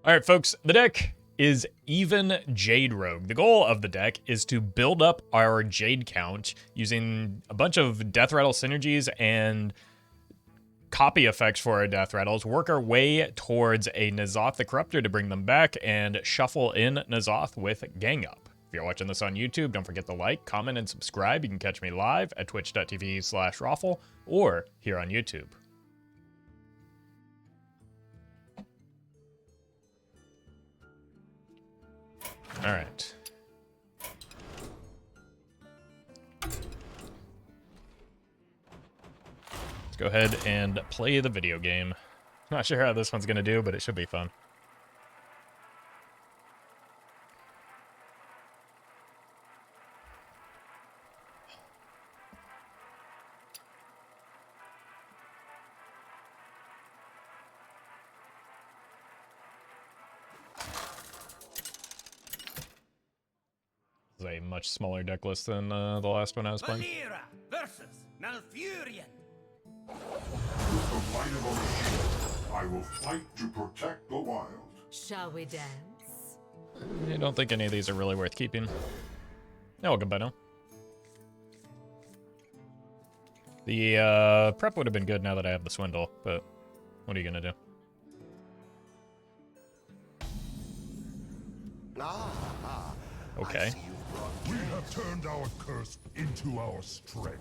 Alright folks, the deck is even Jade Rogue. The goal of the deck is to build up our Jade count using a bunch of Death Rattle synergies and copy effects for our Death Rattles, work our way towards a N'Zoth the Corruptor to bring them back, and shuffle in N'Zoth with Gang Up. If you're watching this on YouTube, don't forget to like, comment, and subscribe. You can catch me live at twitch.tv/Roffle or here on YouTube. All right. Let's go ahead and play the video game. Not sure how this one's gonna do, but it should be fun. This is a much smaller deck list than the last one I was playing. Versus Malfurion. With the might of Ocean, I will fight to protect the wild. Shall we dance? I don't think any of these are really worth keeping. Yeah, welcome by now. The prep would have been good now that I have the Swindle, but what are you gonna do? Okay. We have turned our curse into our strength.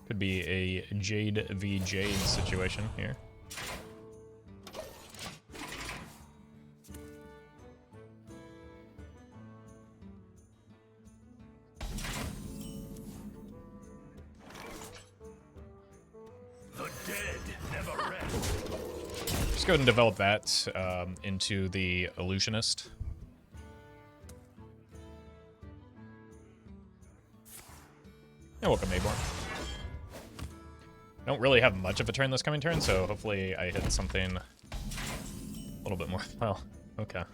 Could be a Jade v Jade situation here. The dead never rest. Just go ahead and develop that into the Illusionist. Yeah, welcome, Mayborn. Don't really have much of a turn this coming turn, so hopefully I hit something a little bit more. Well, okay.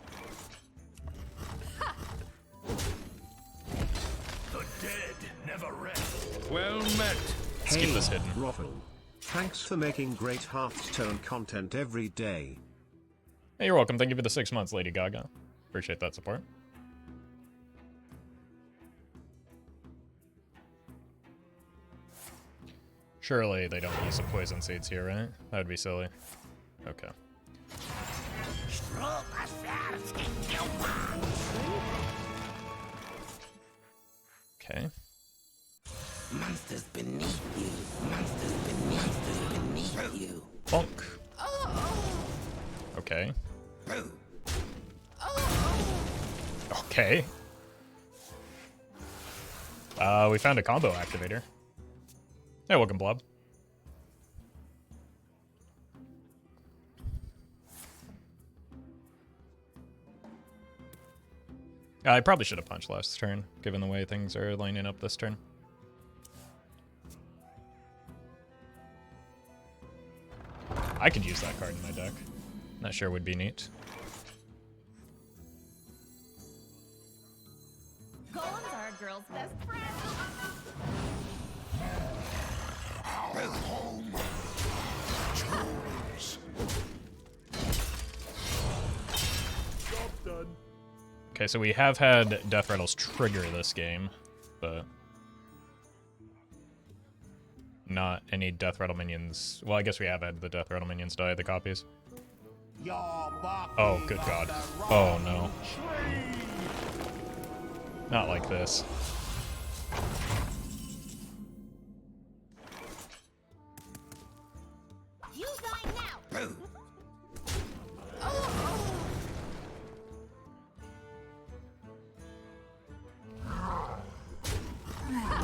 The dead never rest. Well met. Let's keep this hidden. Roffle. Thanks for making great Hearthstone content every day. Hey, you're welcome. Thank you for the 6 months, Lady Gaga. Appreciate that support. Surely they don't use the poison seeds here, right? That would be silly. Okay. Okay. Monsters beneath you. Monsters beneath you. Bonk. Okay. Okay. We found a combo activator. Hey, welcome, Blob. I probably should have punched last turn, given the way things are lining up this turn. I could use that card in my deck. Not sure would be neat. Golems are a girl's best friend. Home. Job done. Okay, so we have had Death Rattles trigger this game, but not any Death Rattle minions. Well, I guess we have had the Death Rattle minions die, the copies. Oh, good God. Oh, no. Not like this. You die now. Yeah.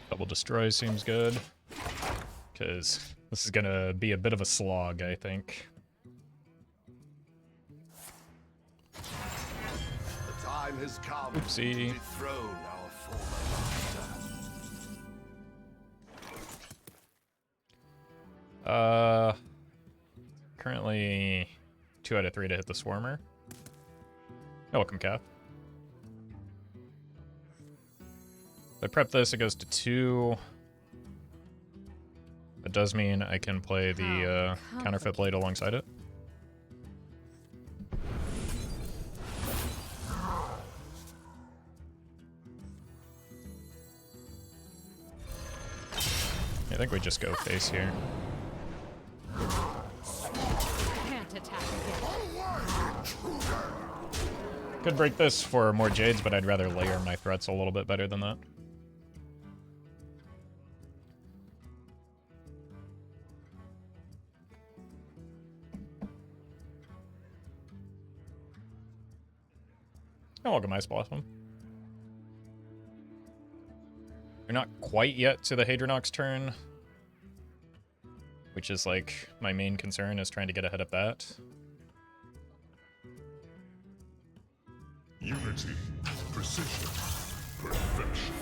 Double destroy seems good, because this is gonna be a bit of a slog, I think. has come Oopsie. to dethrone our former master. Currently 2 out of 3 to hit the Swarmer. You're welcome, Cap. If I prep this, it goes to 2. That does mean I can play the Counterfeit Blade alongside it. I think we just go face here. Can't attack again. Could break this for more Jades, but I'd rather layer my threats a little bit better than that. Oh, welcome, Ice Blossom. We're not quite yet to the Hadronox turn, which is like my main concern is trying to get ahead of that. Unity, precision, perfection.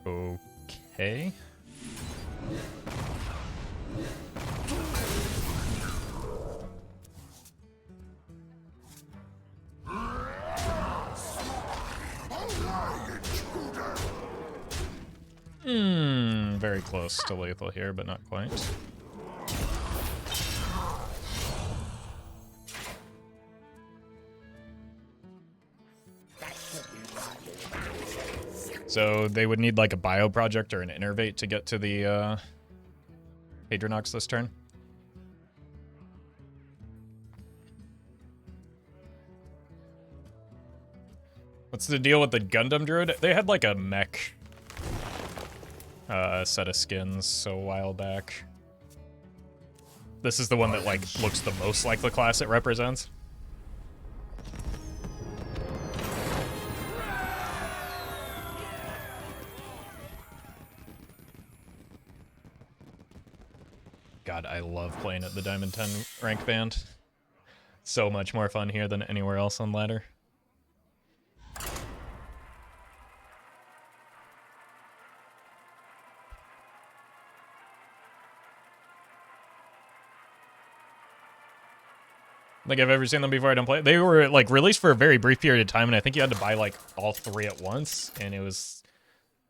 Okay. Very close to lethal here, but not quite. So they would need like a bio project or an innervate to get to the Hadronox this turn. What's the deal with the Gundam Druid? They had like a mech set of skins a while back. This is the one that like looks the most like the class it represents. God, I love playing at the Diamond 10 rank band. So much more fun here than anywhere else on ladder. I think I've ever seen them before. I don't play. They were like released for a very brief period of time, and I think you had to buy like all 3 at once, and it was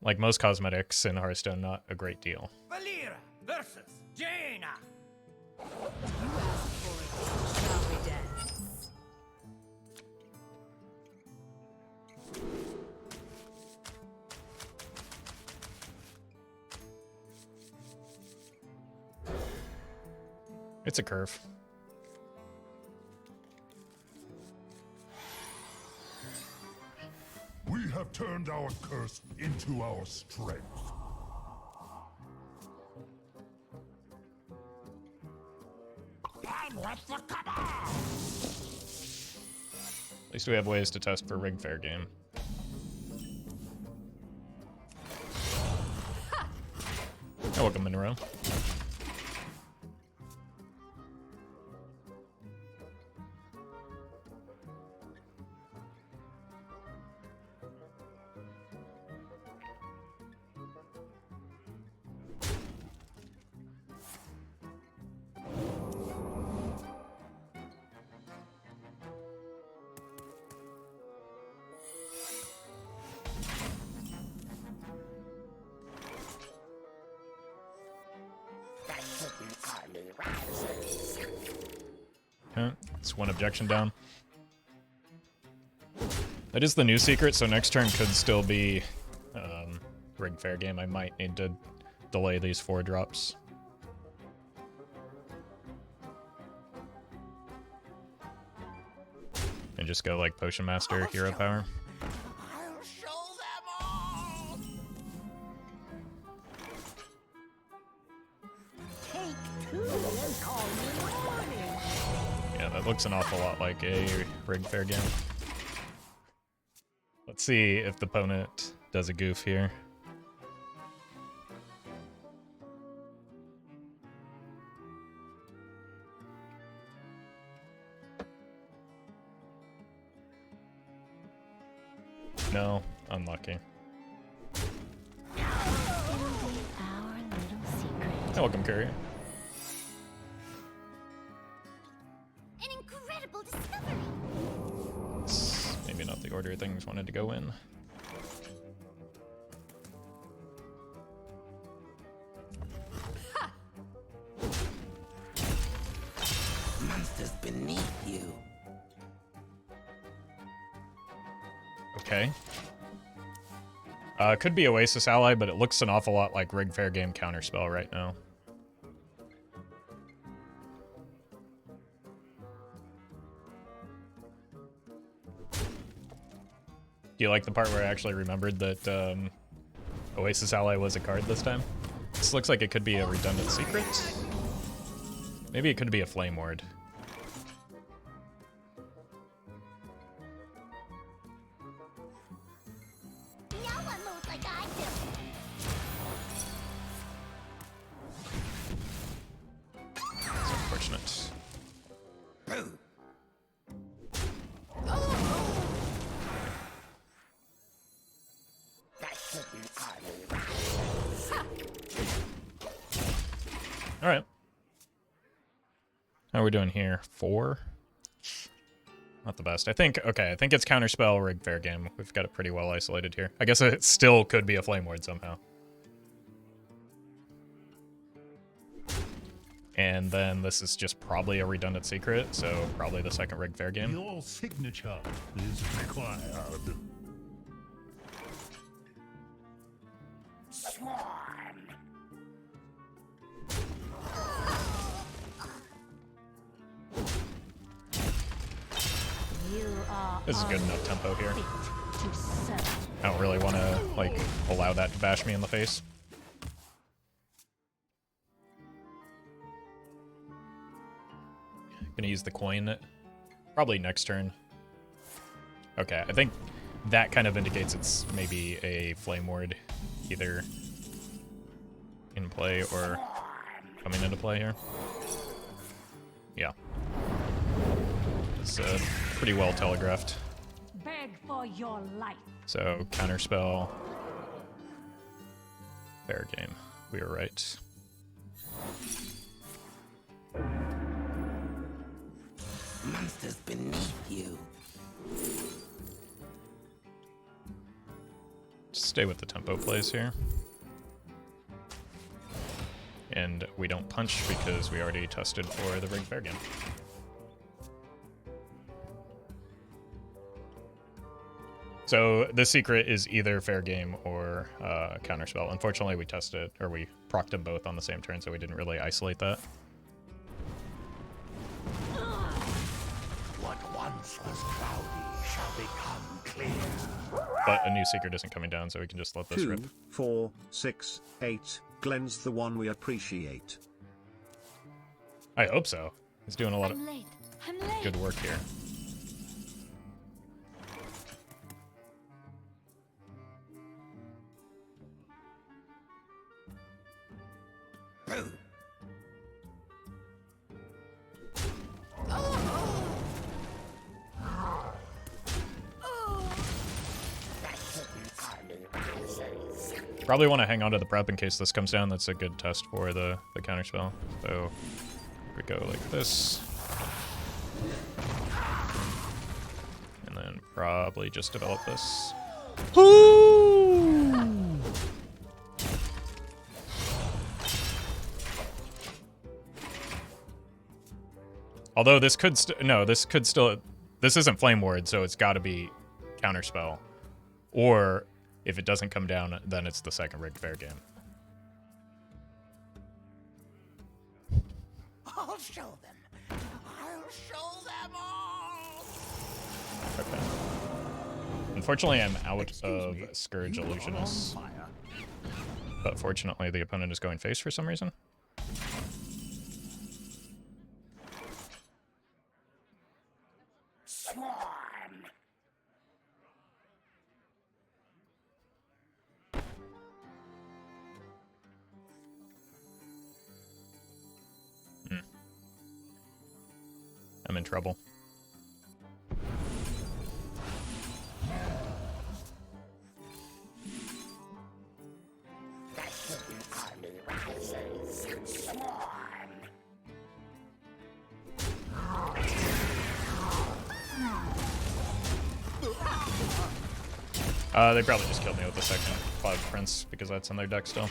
like most cosmetics in Hearthstone, not a great deal. Valera versus Jaina. You asked for it. Shall we dance? It's a curve. We have turned our curse into our strength. And what's the cabal? At least we have ways to test for rig fair game. Oh, welcome, Monroe. Okay, it's 1 objection down. That is the new secret, so next turn could still be rig fair game. I might need to delay these 4 drops. And just go like Potionmaster hero power. I'll show them all. Take 2 and call me morning. Yeah, that looks an awful lot like a rig fair game. Let's see if the opponent does a goof here. No, unlucky. Our little secret. Hey, welcome, Curry. An incredible discovery. It's maybe not the order things wanted to go in. Monsters beneath you. Okay. Could be Oasis ally, but it looks an awful lot like Rig Fair Game Counterspell right now. Do you like the part where I actually remembered that Oasis ally was a card this time? This looks like it could be a redundant secret. Maybe it could be a Flame Ward. No one moves like I do. It's unfortunate. All right. How are we doing here? 4? Not the best. I think it's Counterspell, Rig Fair Game. We've got it pretty well isolated here. I guess it still could be a Flame Ward somehow. And then this is just probably a redundant secret, so probably the second Rig Fair Game. Your signature is required. Swarm. You are This is good enough tempo here. fit to serve. I don't really want to, like, allow that to bash me in the face. Gonna use the coin probably next turn. Okay, I think that kind of indicates it's maybe a Flame Ward either in play or coming into play here. Yeah. It's pretty well telegraphed. Beg for your life. So, Counterspell. Fair game. We were right. Monsters beneath you. Just stay with the tempo plays here. And we don't punch because we already tested for the Rig Fair Game. So the secret is either Fair Game or Counterspell. Unfortunately, we tested, or we procced them both on the same turn, so we didn't really isolate that. What once was cloudy shall become clear. But a new secret isn't coming down, so we can just let this 2, rip. 4, 6, 8. Glenn's the one we appreciate. I hope so. He's doing a lot of I'm late. I'm late. good work here. Probably want to hang on to the prep in case this comes down. That's a good test for the counterspell. So we go like this. And then probably just develop this. Although this could this isn't Flame Ward, so it's got to be Counterspell. Or if it doesn't come down, then it's the second Rig Fair Game. I'll show them. I'll show them all. Okay. Unfortunately, I'm out of Scourge Illusionist. But fortunately, the opponent is going face for some reason. Swarm. I'm in trouble. They probably just killed me with the second Cloud Prince because that's in their deck still.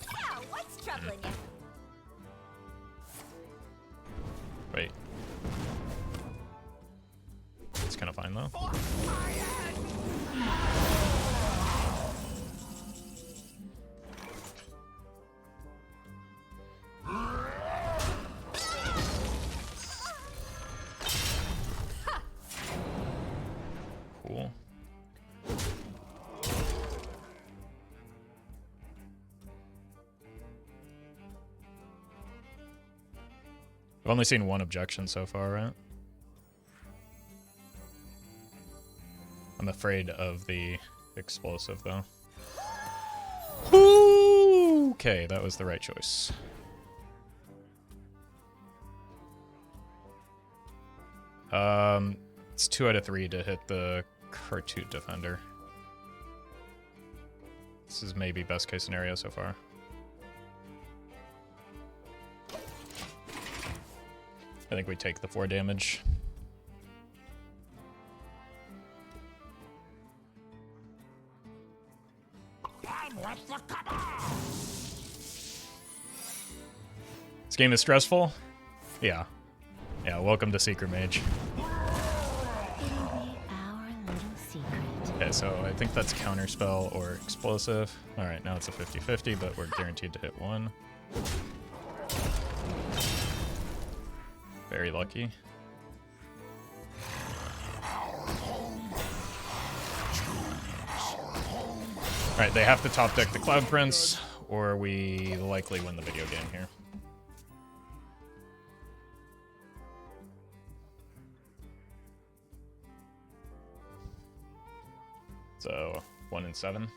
Yeah, what's troubling you? Wait. It's kind of fine though. Cool. I've only seen one objection so far, right? I'm afraid of the explosive, though. Okay, that was the right choice. It's 2 out of 3 to hit the Khartut Defender. This is maybe best case scenario so far. I think we take the 4 damage. This game is stressful? Yeah. Yeah, welcome to Secret Mage. It'll be our little secret. Okay, so I think that's Counterspell or Explosive. Alright, now it's a 50-50, but we're guaranteed to hit 1. Very lucky. Alright, they have to top deck the Cloud Prince, or we likely win the video game here. So, 1 and 7.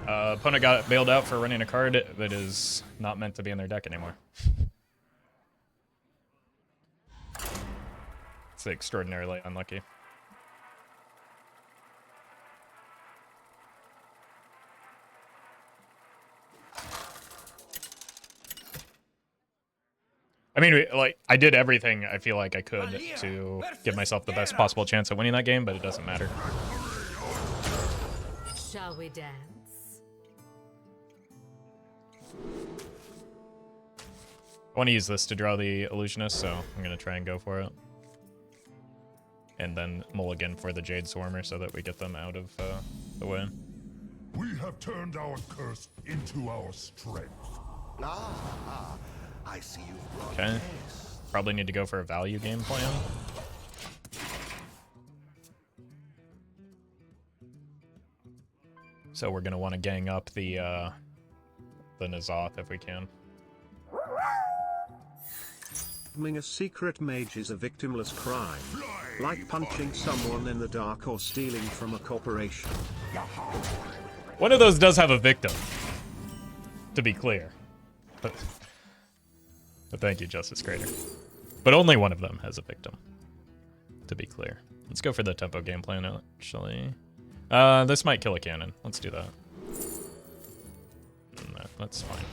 Opponent got bailed out for running a card that is not meant to be in their deck anymore. It's extraordinarily unlucky. I mean, like, I did everything I feel like I could to give myself the best possible chance of winning that game, but it doesn't matter. Shall we dance? I want to use this to draw the Illusionist, so I'm going to try and go for it. And then mulligan for the Jade Swarmer so that we get them out of the way. We have turned our curse into our strength. Ah, I see you've brought Okay. this. Probably need to go for a value game plan. So we're going to want to gang up the N'Zoth if we can. Becoming a secret mage is a victimless crime, like punching someone in the dark or stealing from a corporation. One of those does have a victim, to be clear. But thank you, Justice Creator. But only one of them has a victim, to be clear. Let's go for the tempo game plan, actually. This might kill a cannon. Let's do that. No, that's fine.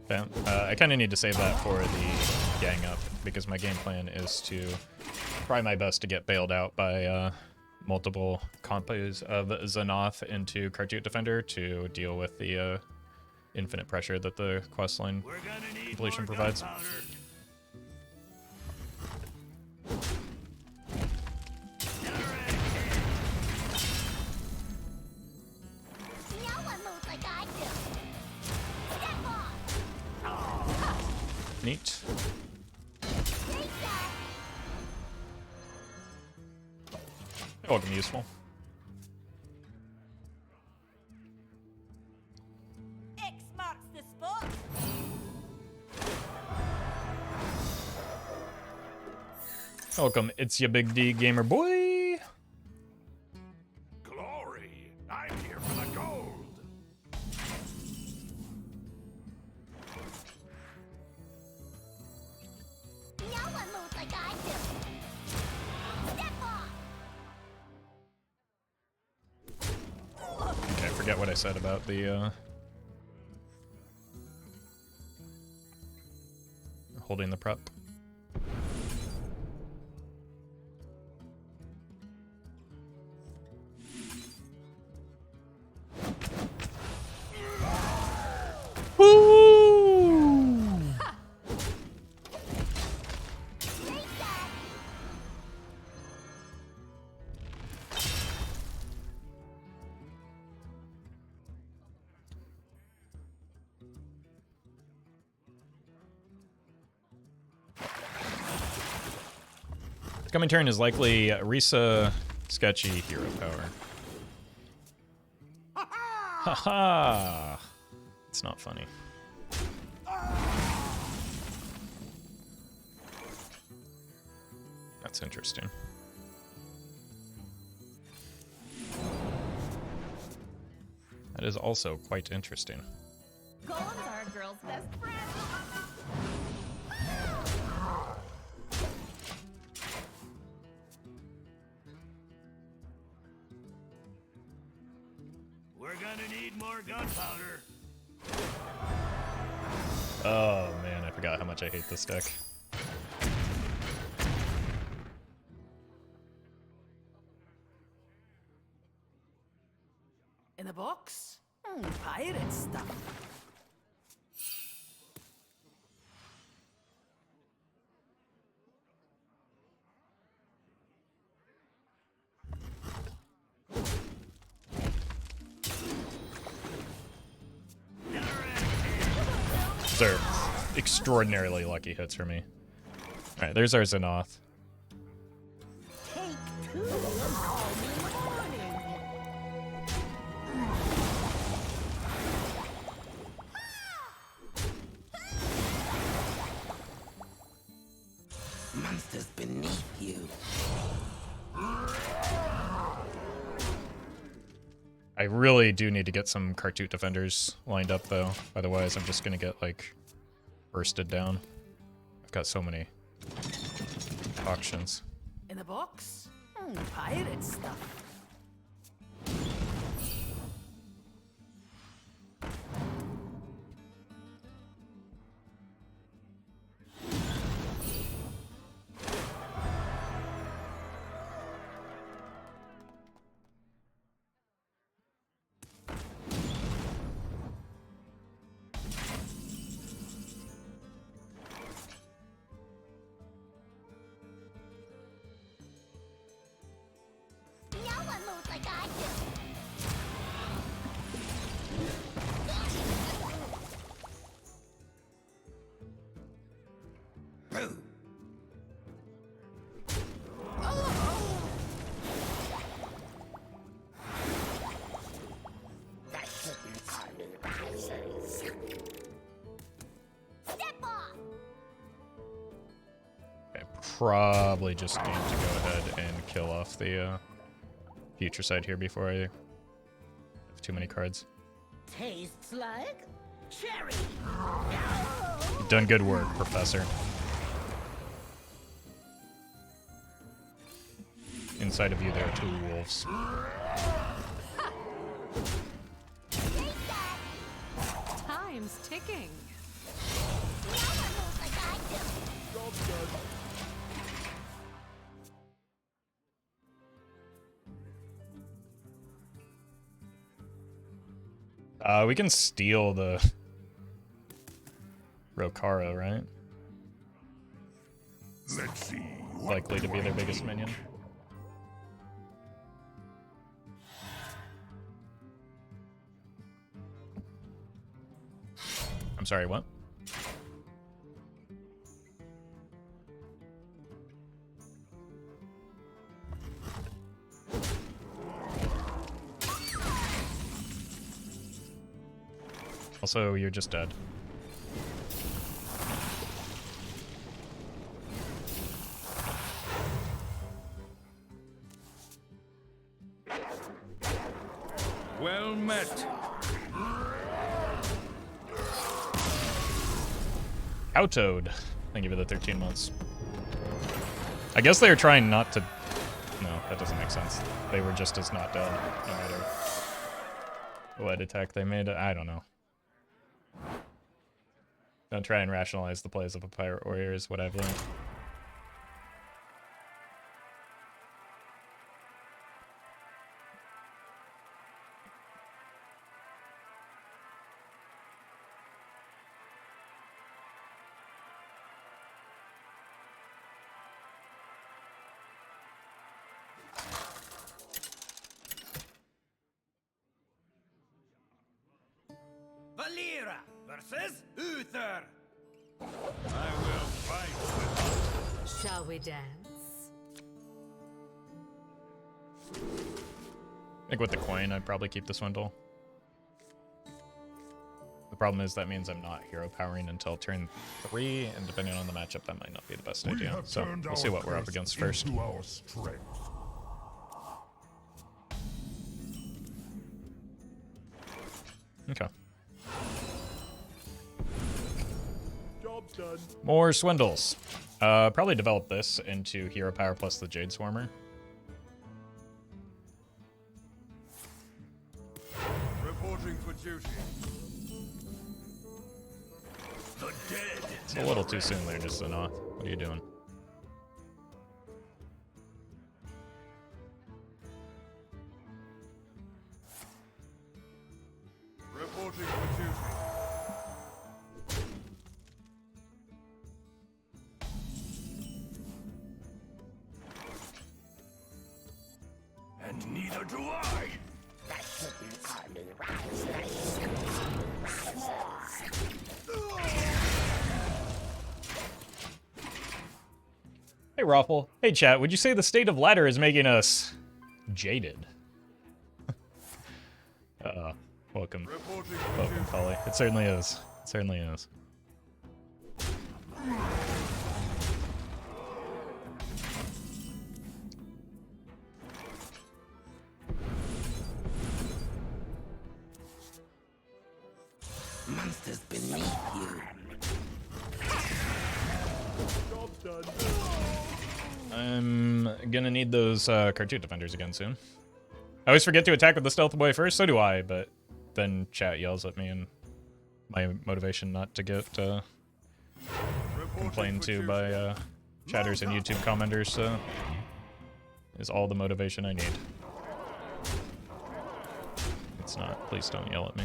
Okay. I kind of need to save that for the gang up because my game plan is to try my best to get bailed out by multiple combos of Xanath into Khartut Defender to deal with the infinite pressure that the questline completion provides. Neat. Welcome, useful. X marks the spot. Welcome, it's your big D gamer boy. Glory! I'm here for the gold! No one moves like I do. Step off. Okay, forget what I said about the holding the prep. Coming turn is likely Risa Sketchy Hero Power. Haha! It's not funny. That's interesting. That is also quite interesting. Golems are a girl's best friend. We're gonna need more gunpowder. Oh man, I forgot how much I hate this deck. In a box? Pirate stuff. These are extraordinarily lucky hits for me. Alright, there's our Xanath. Take two and call me morning. Monsters beneath you. I really do need to get some Khartut Defenders lined up, though. Otherwise, I'm just gonna get, like, bursted down. I've got so many auctions. In a box? Pirate stuff. No one moves like I do. Boo. That didn't call me risers. Step off. I probably just need to go ahead and kill off the future side here before I have too many cards. Tastes like cherry. You've done good work, Professor. Inside of you, there are two wolves. Time's ticking. No one moves like I do. We can steal the Rokara, right? Let's see. Likely to be their biggest minion. I'm sorry, what? Also, you're just dead. Well met. Cowtoad. Thank you for the 13 months. I guess they were trying not to... No, that doesn't make sense. They were just as not dead, no matter what attack they made. I don't know. Don't try and rationalize the plays of a Pirate Warrior is what I've learned. Valera versus Uther. I will fight with Shall we dance? I think with the coin, I'd probably keep the Swindle. The problem is that means I'm not hero powering until turn 3, and depending on the matchup, that might not be the best idea. So we'll see what we're up against first. Our strength. Okay. Job's done. More Swindles. Probably develop this into hero power plus the Jade Swarmer. reporting for duty. The dead. It's a little too soon there, just Zenoth. What are you doing? Reporting for duty. And neither do I. Hey, Roffle. Hey, chat. Would you say the state of ladder is making us jaded? Welcome. Reporting for Welcome, duty. Polly. It certainly is. It certainly is. Monsters beneath you. Job's done. I'm gonna need those Khartut Defenders again soon. I always forget to attack with the Stealth Boy first, so do I, but then chat yells at me and my motivation not to get complained to by chatters and YouTube commenters is all the motivation I need. It's not. Please don't yell at me.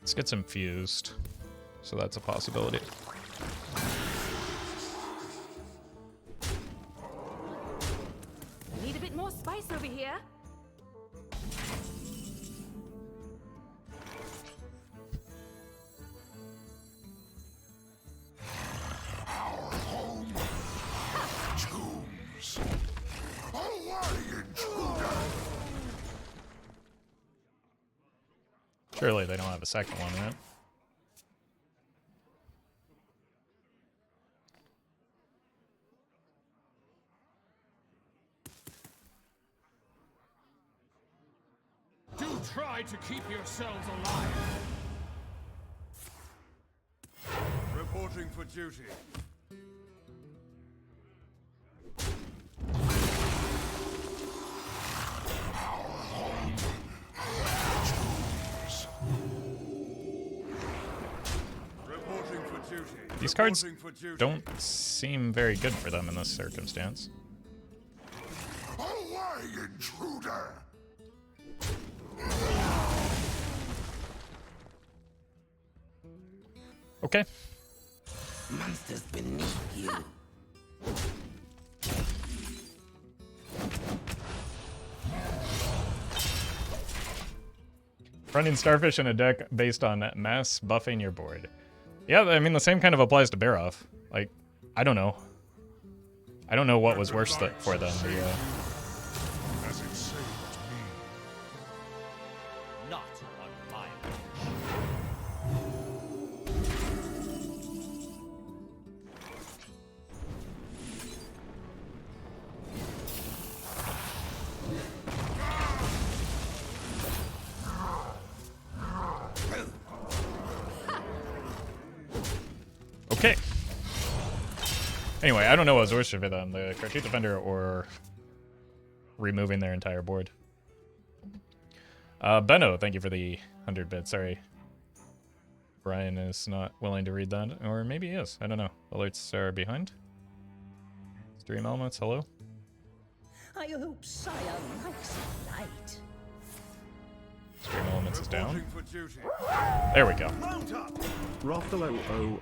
This gets infused, so that's a possibility. Need a bit more spice over here. Tombs. Hawaii intruder. Surely they don't have a second one, right? Try to keep yourselves alive. Reporting for duty. Reporting for duty. These cards Reporting for duty. don't seem very good for them in this circumstance. Away, intruder! Okay. Monsters beneath you. Running Starfish in a deck based on mass buffing your board. Yeah, I mean, the same kind of applies to Baroff. Like, I don't know. I don't know what was worse for them. As it saved me. Not on my Okay. Anyway, I don't know what was worse for them, the Khartut Defender or removing their entire board. Benno, thank you for the 100 bits. Sorry. Brian is not willing to read that. Or maybe he is. I don't know. Alerts are behind. Stream Elements, hello. I hope Sire likes the light. Stream Elements is down. Reporting for duty. There we go. Roffle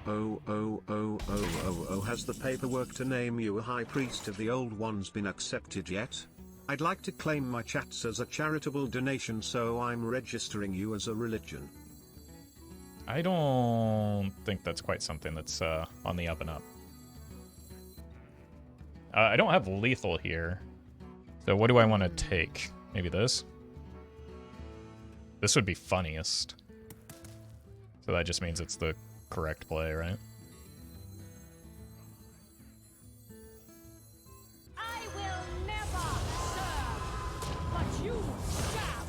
0000000 has the paperwork to name you a High Priest of the Old Ones been accepted yet? I'd like to claim my chats as a charitable donation, so I'm registering you as a religion. I don't think that's quite something that's on the up and up. I don't have lethal here. So what do I want to take? Maybe this? This would be funniest. So that just means it's the correct play, right? I will never serve, but you shall.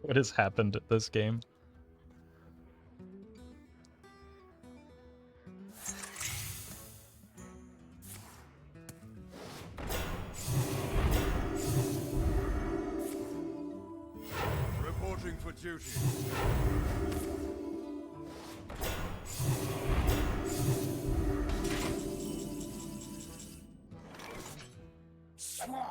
What has happened at this game? Reporting for duty. swarm.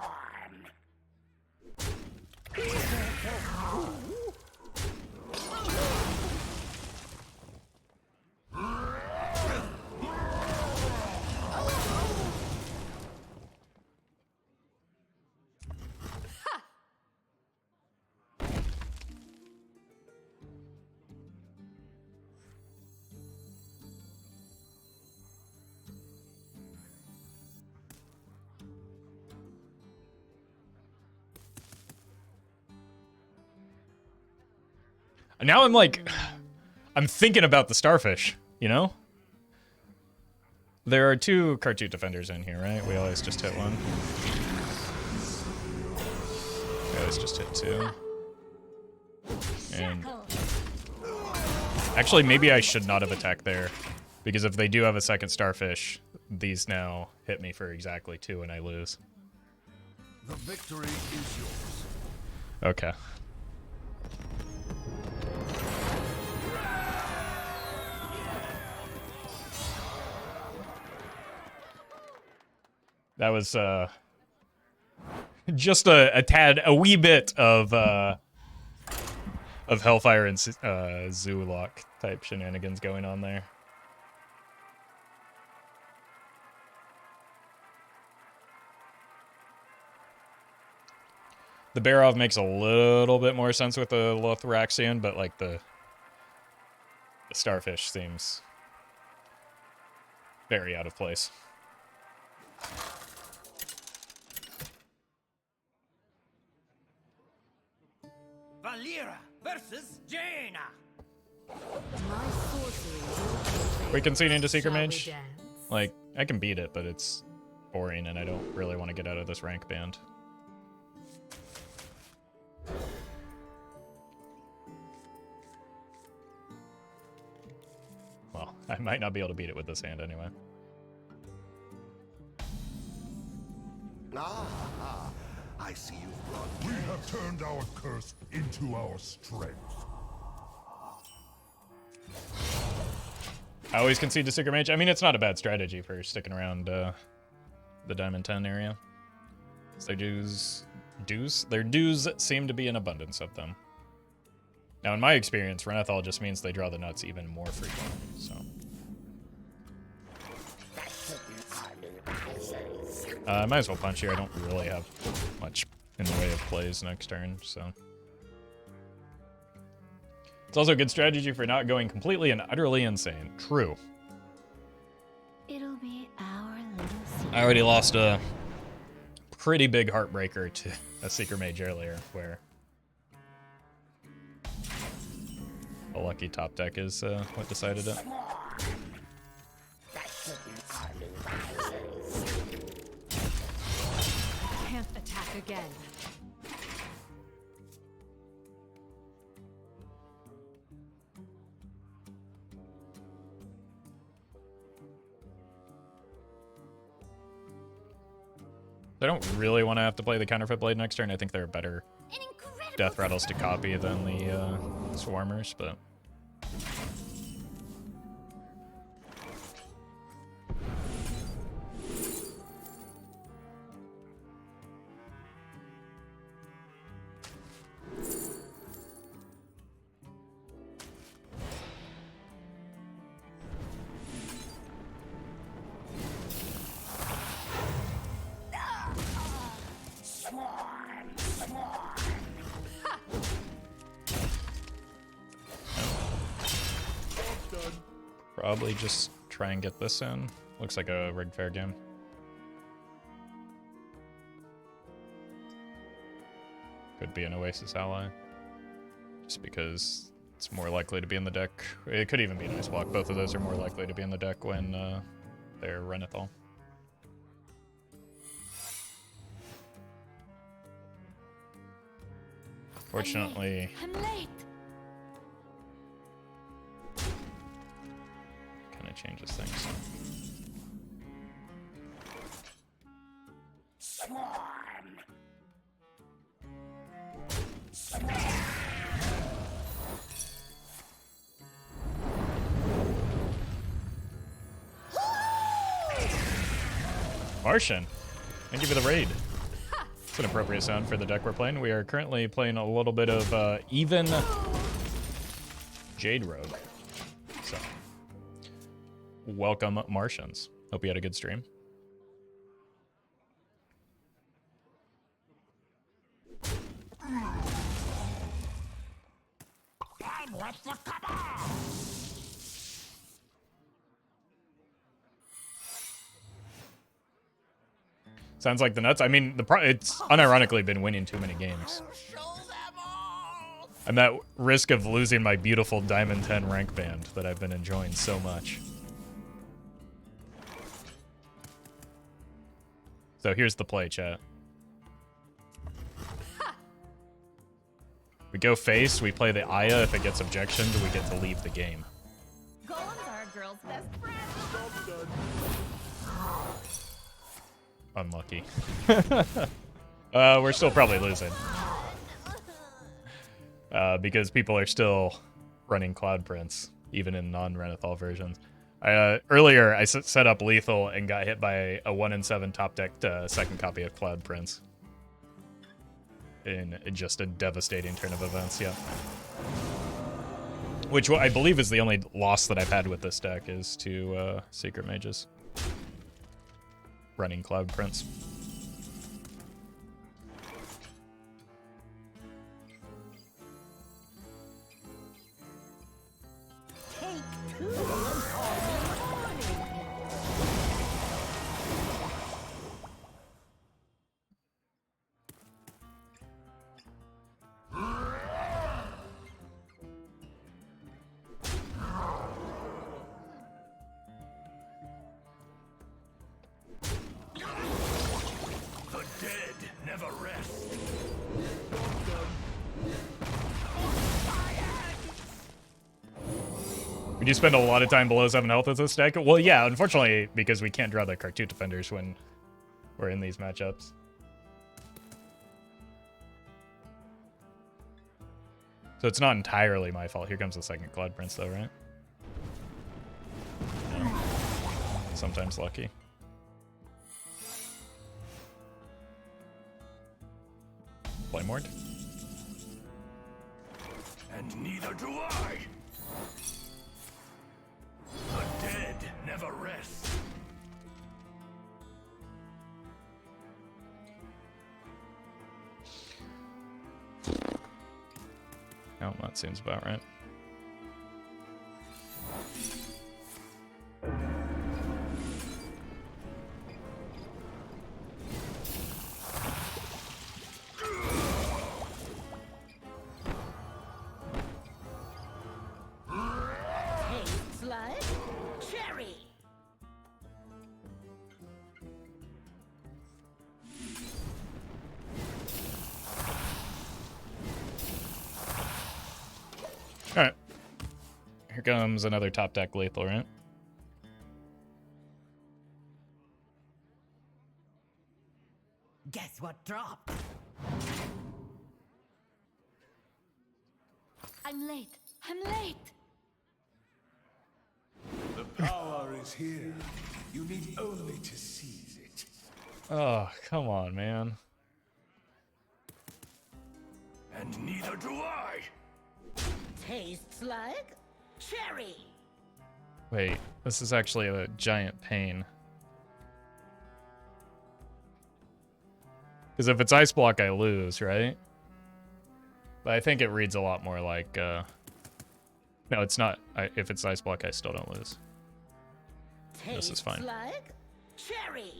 Now I'm like, I'm thinking about the Starfish, you know? There are two Khartut Defenders in here, right? We always just hit one. We always just hit two. And actually, maybe I should not have attacked there. Because if they do have a second Starfish, these now hit me for exactly two and I lose. The victory is yours. Okay. That was just a wee bit of Hellfire and Zoolock type shenanigans going on there. The Barov makes a little bit more sense with the Lothraxian, but like the Starfish seems very out of place. Valera versus Jaina. My sorcery will We conceding to Secret Shall we Mage? dance? Like, I can beat it, but it's boring and I don't really want to get out of this rank band. Well, I might not be able to beat it with this hand anyway. Ah, I see you've brought. We have turned our curse into our strength. I always concede to Secret Mage. I mean, it's not a bad strategy for sticking around the Diamond 10 area. Their dues seem to be in abundance of them. Now, in my experience, Renethal just means they draw the nuts even more frequently, so. I might as well punch here. I don't really have much in the way of plays next turn, so. It's also a good strategy for not going completely and utterly insane. True. It'll be our little secret. I already lost a pretty big heartbreaker to a Secret Mage earlier, where a lucky top deck is what decided it. Can't attack again. I don't really want to have to play the Counterfeit Blade next turn. I think there are better An incredible death rattles to copy than the Swarmers, but probably just try and get this in. Looks like a rigged fair game. Could be an Oasis ally. Just because it's more likely to be in the deck. It could even be an Ice Block. Both of those are more likely to be in the deck when they're Renethal. Fortunately, I'm late. kind of changes things. Martian, thank you for the raid. It's an appropriate sound for the deck we're playing. We are currently playing a little bit of even Jade Rogue. So, welcome, Martians. Hope you had a good stream. Sounds like the nuts. I mean, it's unironically been winning too many games. Show them all. I'm at risk of losing my beautiful Diamond 10 rank band that I've been enjoying so much. So here's the play, chat. We go face, we play the Aya. If it gets objectioned, we get to leave the game. Golems are a girl's best friend. Unlucky. We're still probably losing. Because people are still running Cloud Prince, even in non-Renethal versions. Earlier, I set up Lethal and got hit by a 1-in-7 top decked second copy of Cloud Prince. In just a devastating turn of events, yeah. Which I believe is the only loss that I've had with this deck is to Secret Mages. Running Cloud Prince. Take two and call me morning. Would you spend a lot of time below 7 health with this deck? Well, yeah, unfortunately, because we can't draw the Khartut Defenders when we're in these matchups. So it's not entirely my fault. Here comes the second Cloud Prince, though, right? Yeah. Sometimes lucky. Flame-Ward. And neither do I. The dead never rest. Oh, that seems about right. Tastes like cherry. Alright. Here comes another top deck lethal, right? Guess what dropped? I'm late. I'm late. The power is here. You need only to seize it. Oh, come on, man. And neither do I. Tastes like cherry. Wait, this is actually a giant pain. Because if it's Ice Block, I lose, right? But I think it reads a lot more like, no, it's not. If it's Ice Block, I still don't lose. This is fine. Like cherry.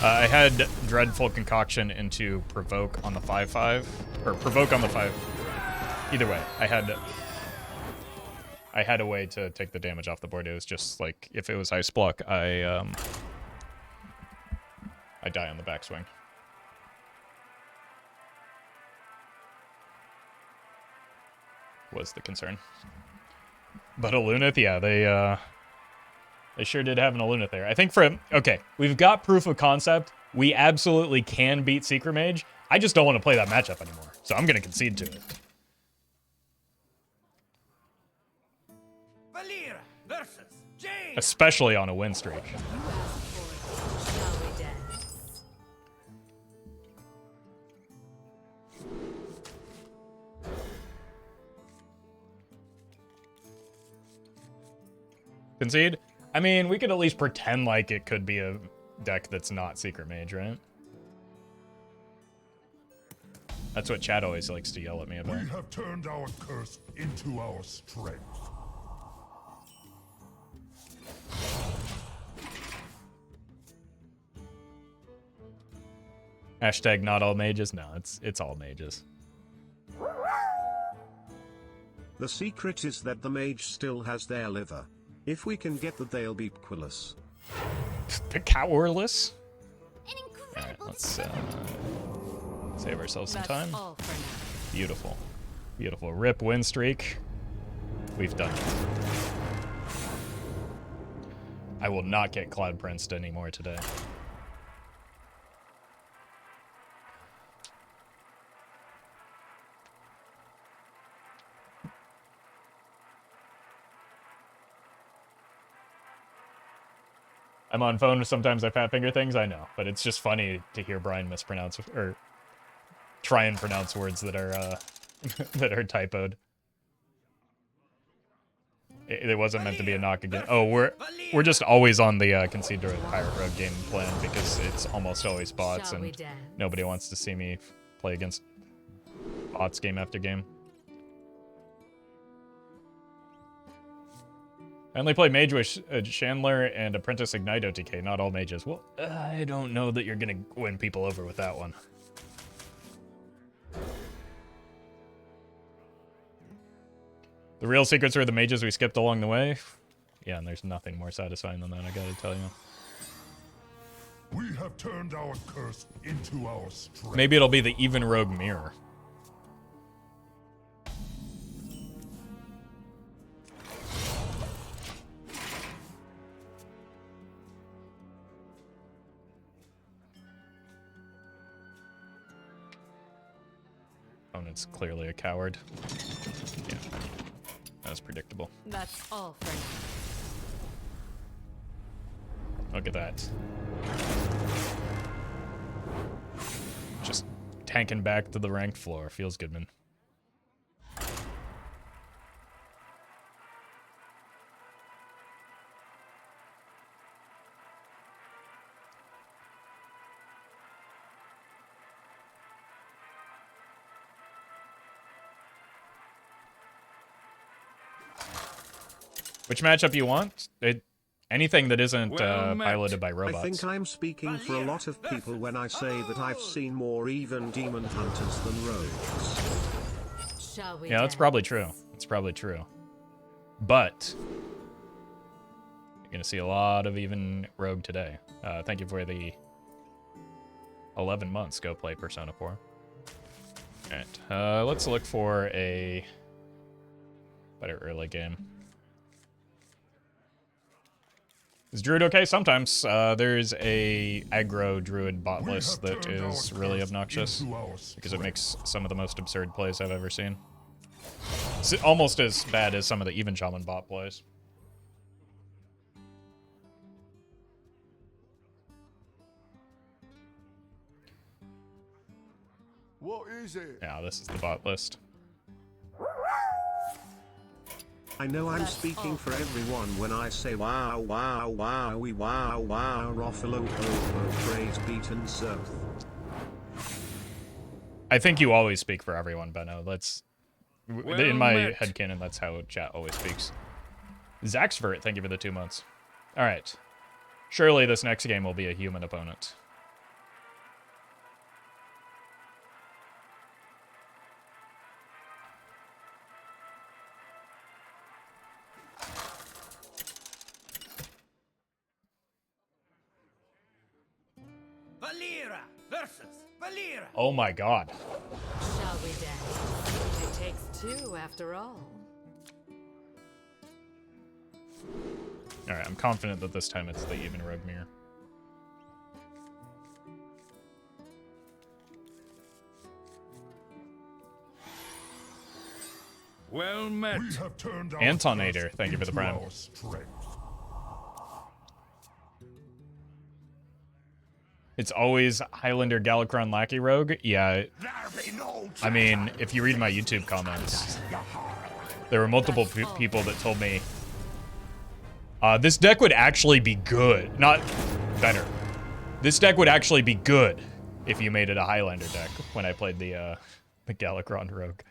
I had Dreadful Concoction into Provoke on the 5/5, or Provoke on the 5. Either way, I had a way to take the damage off the board. It was just like, if it was Ice Block, I die on the backswing. Was the concern. But a Lunith, yeah, they sure did have an Lunith there. I think okay, we've got proof of concept. We absolutely can beat Secret Mage. I just don't want to play that matchup anymore. So I'm going to concede to it. Valir versus Jade. Especially on a win streak. You asked for it. Shall we dance? Concede? I mean, we could at least pretend like it could be a deck that's not Secret Mage, right? That's what Chad always likes to yell at me about. We have turned our curse into our strength. Hashtag not all mages? No, it's all mages. The secret is that the mage still has their liver. If we can get that, they'll be quillless. Powerless? An Alright, incredible let's save ourselves some That's time. all for now. Beautiful. Beautiful. Rip win streak. We've done it. I will not get Cloud Princed anymore today. I'm on phone, sometimes I fat finger things, I know. But it's just funny to hear Brian mispronounce, or try and pronounce words that are, that are typoed. It wasn't meant to be a knock again. Oh, we're just always on the concede to Pirate Road game plan because it's almost always bots, Shall we and dance? nobody wants to see me play against bots game after game. I only play Mage with Chandler and Apprentice Ignite OTK, not all mages. Well, I don't know that you're gonna win people over with that one. The real secrets are the mages we skipped along the way. Yeah, and there's nothing more satisfying than that, I gotta tell you. We have turned our curse into our strength. Maybe it'll be the Even Rogue Mirror. Opponent's clearly a coward. Yeah, that was predictable. That's all for now. Look at that. Just tanking back to the ranked floor. Feels good, man. Which matchup you want? Anything that isn't piloted by robots. I think I'm speaking for a lot of people when I say that I've seen more even demon hunters than rogues. Shall we? Yeah, that's probably true. It's probably true. But you're gonna see a lot of even rogue today. Thank you for the 11 months. Go play Persona 4. All right, let's look for a better early game. Is Druid okay? Sometimes. There's a aggro Druid bot list that is really obnoxious because it makes some of the most absurd plays I've ever seen. It's almost as bad as some of the even Shaman bot plays. What is it? Yeah, this is the bot list. I know I'm speaking for everyone when I say wow, wow, wow, wow, wow, Roffle, praise beaten Zoth. I think you always speak for everyone, Benno. That's in my headcanon. That's how chat always speaks. Zaxvert, thank you for the 2 months. All right, surely this next game will be a human opponent. Valera versus Valera. Oh my god. Shall we dance? It takes two after all. Alright, I'm confident that this time it's the even rogue mirror. Well met. We have turned our Antonator, trust thank you for the into prime. our strength. It's always Highlander Galakron Lackey Rogue? Yeah, I mean, if you read my YouTube comments, there were multiple people that told me this deck would actually be good, not better. This deck would actually be good if you made it a Highlander deck when I played the Galakron Rogue.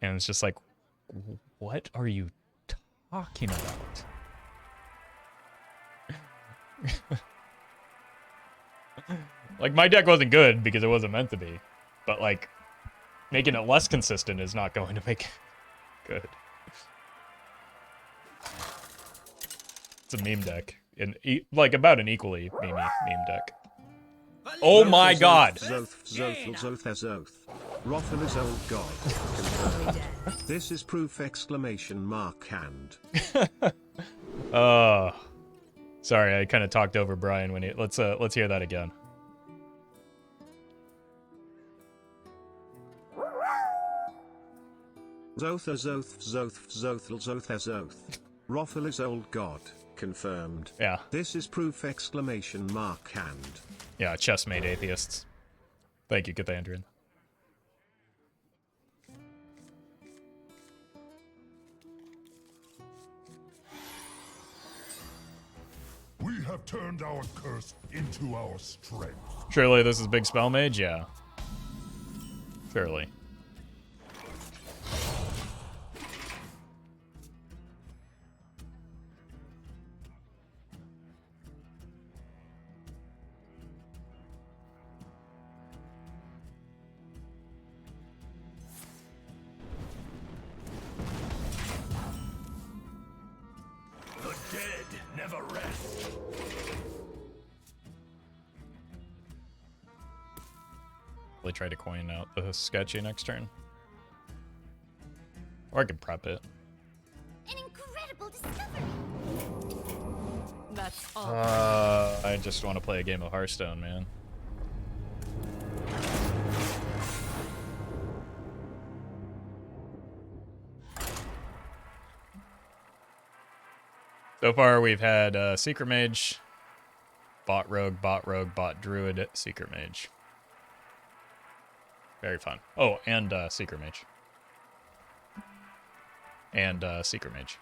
And it's just like, what are you talking about? Like, my deck wasn't good because it wasn't meant to be. But, like, making it less consistent is not going to make it good. It's a meme deck. Like, about an equally meme deck. Oh my god! Zoth. Roffle is old god. Confirmed. This is proof exclamation mark hand. Sorry, I kind of talked over Brian when he... Let's hear that again. Zoth. Roffle is old god. Confirmed. Yeah. This is proof exclamation mark hand. Yeah, chess-made atheists. Thank you, Cathandrian. We have turned our curse into our strength. Surely this is Big Spell Mage? Yeah. Fairly. The dead never rest. Really try to coin out the Sketchy next turn. Or I could prep it. An incredible discovery. That's all. I just want to play a game of Hearthstone, man. So far, we've had Secret Mage, Bot Rogue, Bot Druid, Secret Mage. Very fun. Oh, and Secret Mage. And Secret Mage.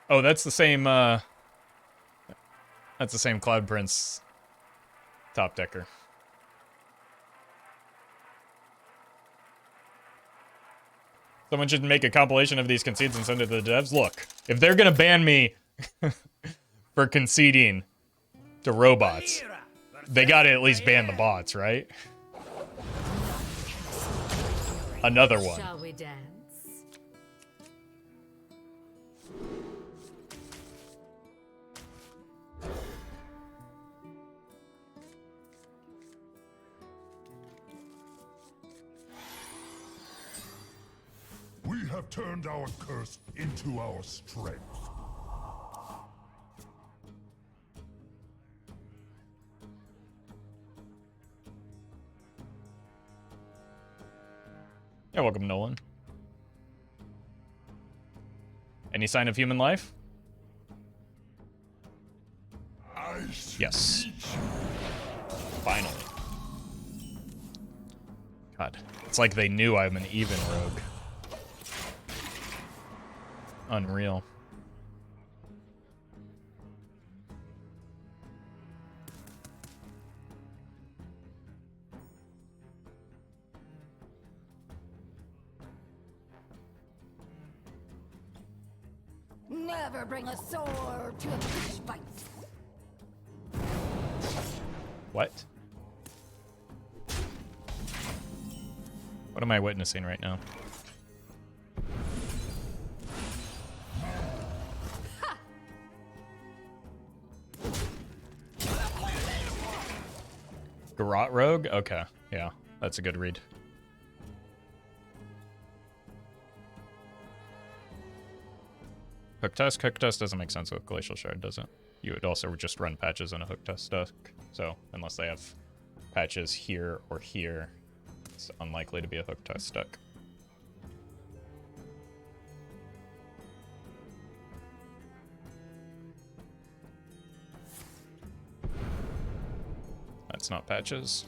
Oh, that's the same. That's the same Cloud Prince top decker. Someone should make a compilation of these concedes and send it to the devs. Look, if they're gonna ban me for conceding to robots, they gotta at least ban the bots, right? Another one. Shall we dance? We have turned our curse into our strength. Yeah, welcome, Nolan. Any sign of human life? Yes. Finally. God, it's like they knew I'm an even rogue. Unreal. Never bring a sword to a fish fight. What? What am I witnessing right now? Garrot Rogue? Okay, yeah, that's a good read. Hook Tusk? Hook Tusk doesn't make sense with Glacial Shard, does it? You would also just run patches in a Hook Tusk deck, so unless they have patches here or here, it's unlikely to be a Hook Tusk deck. That's not patches.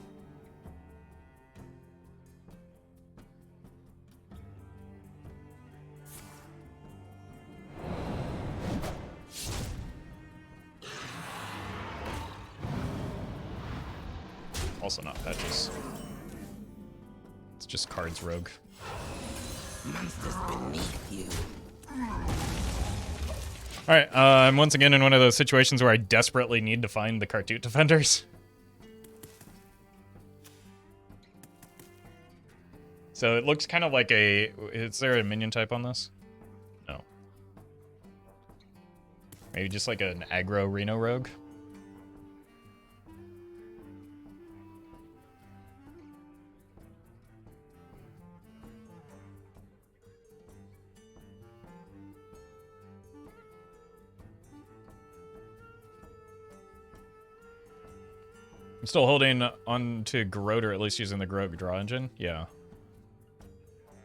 Also not patches. It's just cards rogue. Monsters beneath you. Alright, I'm once again in one of those situations where I desperately need to find the Khartut Defenders. So it looks kind of like a... Is there a minion type on this? No. Maybe just like an aggro Reno Rogue? I'm still holding on to Corruptor, at least using the Corruptor draw engine. Yeah.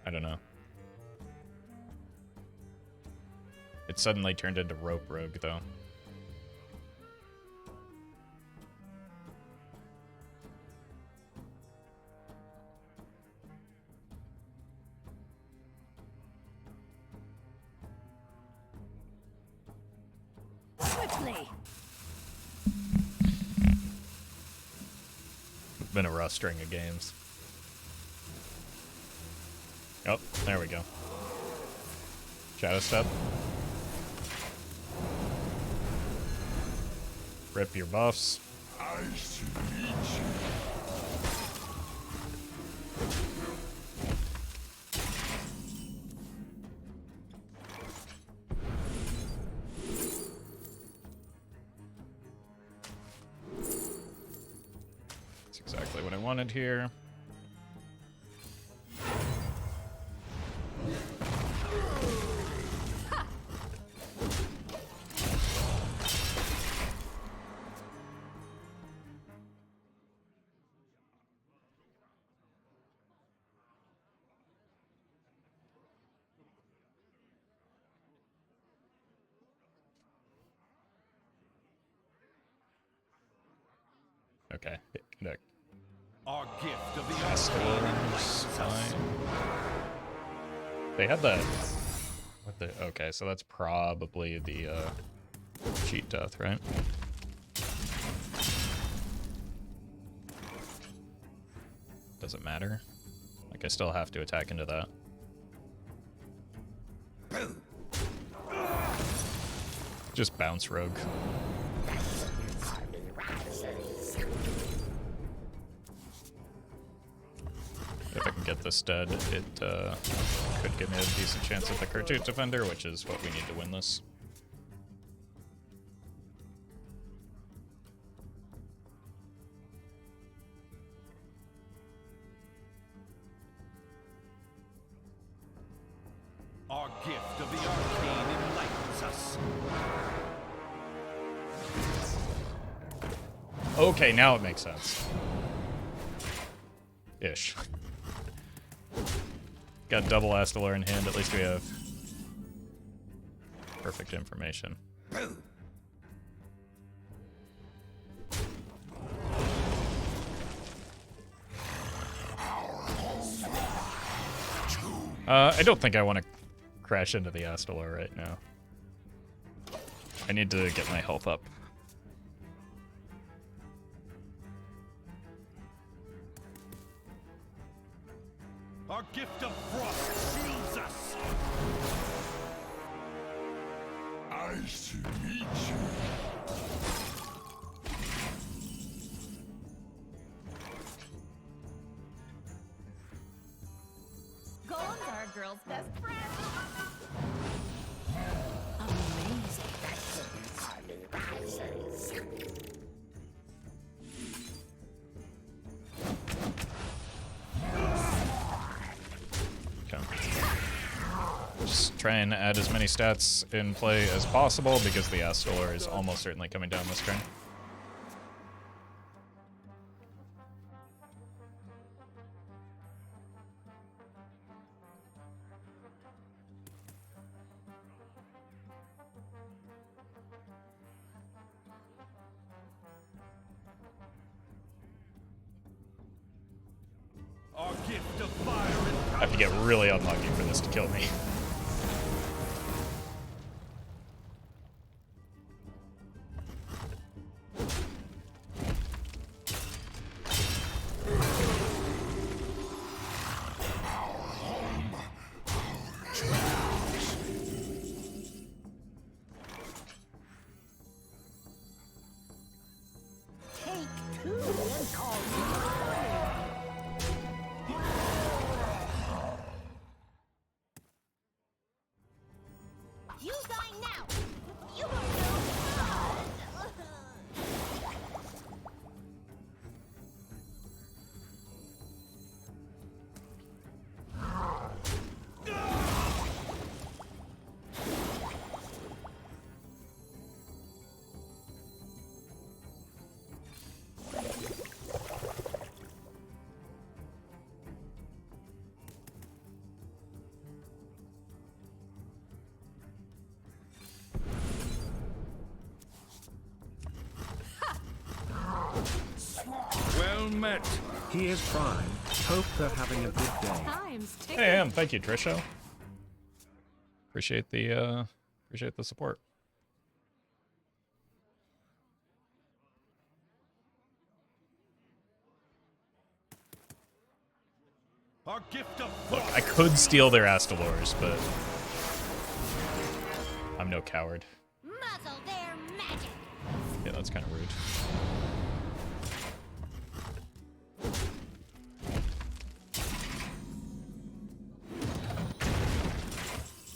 I don't know. It suddenly turned into Rope Rogue, though. Quickly. Been a rough string of games. Oh, there we go. Shadow Step. Rip your buffs. I should meet you. That's exactly what I wanted here. Okay. No. Our gift of the Storm's fine. They had that. What the? Okay, so that's probably the cheat death, right? Doesn't matter. Like I still have to attack into that. Just bounce rogue. If I can get this dead, it could give me a decent chance at the Khartut Defender, which is what we need to win this. Our gift of the arcane enlightens us. Okay, now it makes sense. Ish. Got double Astalor in hand, at least we have perfect information. I don't think I want to crash into the Astalor right now. I need to get my health up. Our gift of frost shields us. Nice to meet you. Golems are a girl's best friend. Just try and add as many stats in play as possible because the Astalor is almost certainly coming down this turn. Our gift of fire and I have to get really unlucky for this to kill me. Take two and call me You die now. You are no fun. well met. He is Prime. Hope they're having a good day. Time's ticking. Hey, Em, thank you, Trisho. Appreciate the support. Our gift of Look, frost. I could steal their Astalors, but I'm no coward. Muzzle their magic. Yeah, that's kind of rude.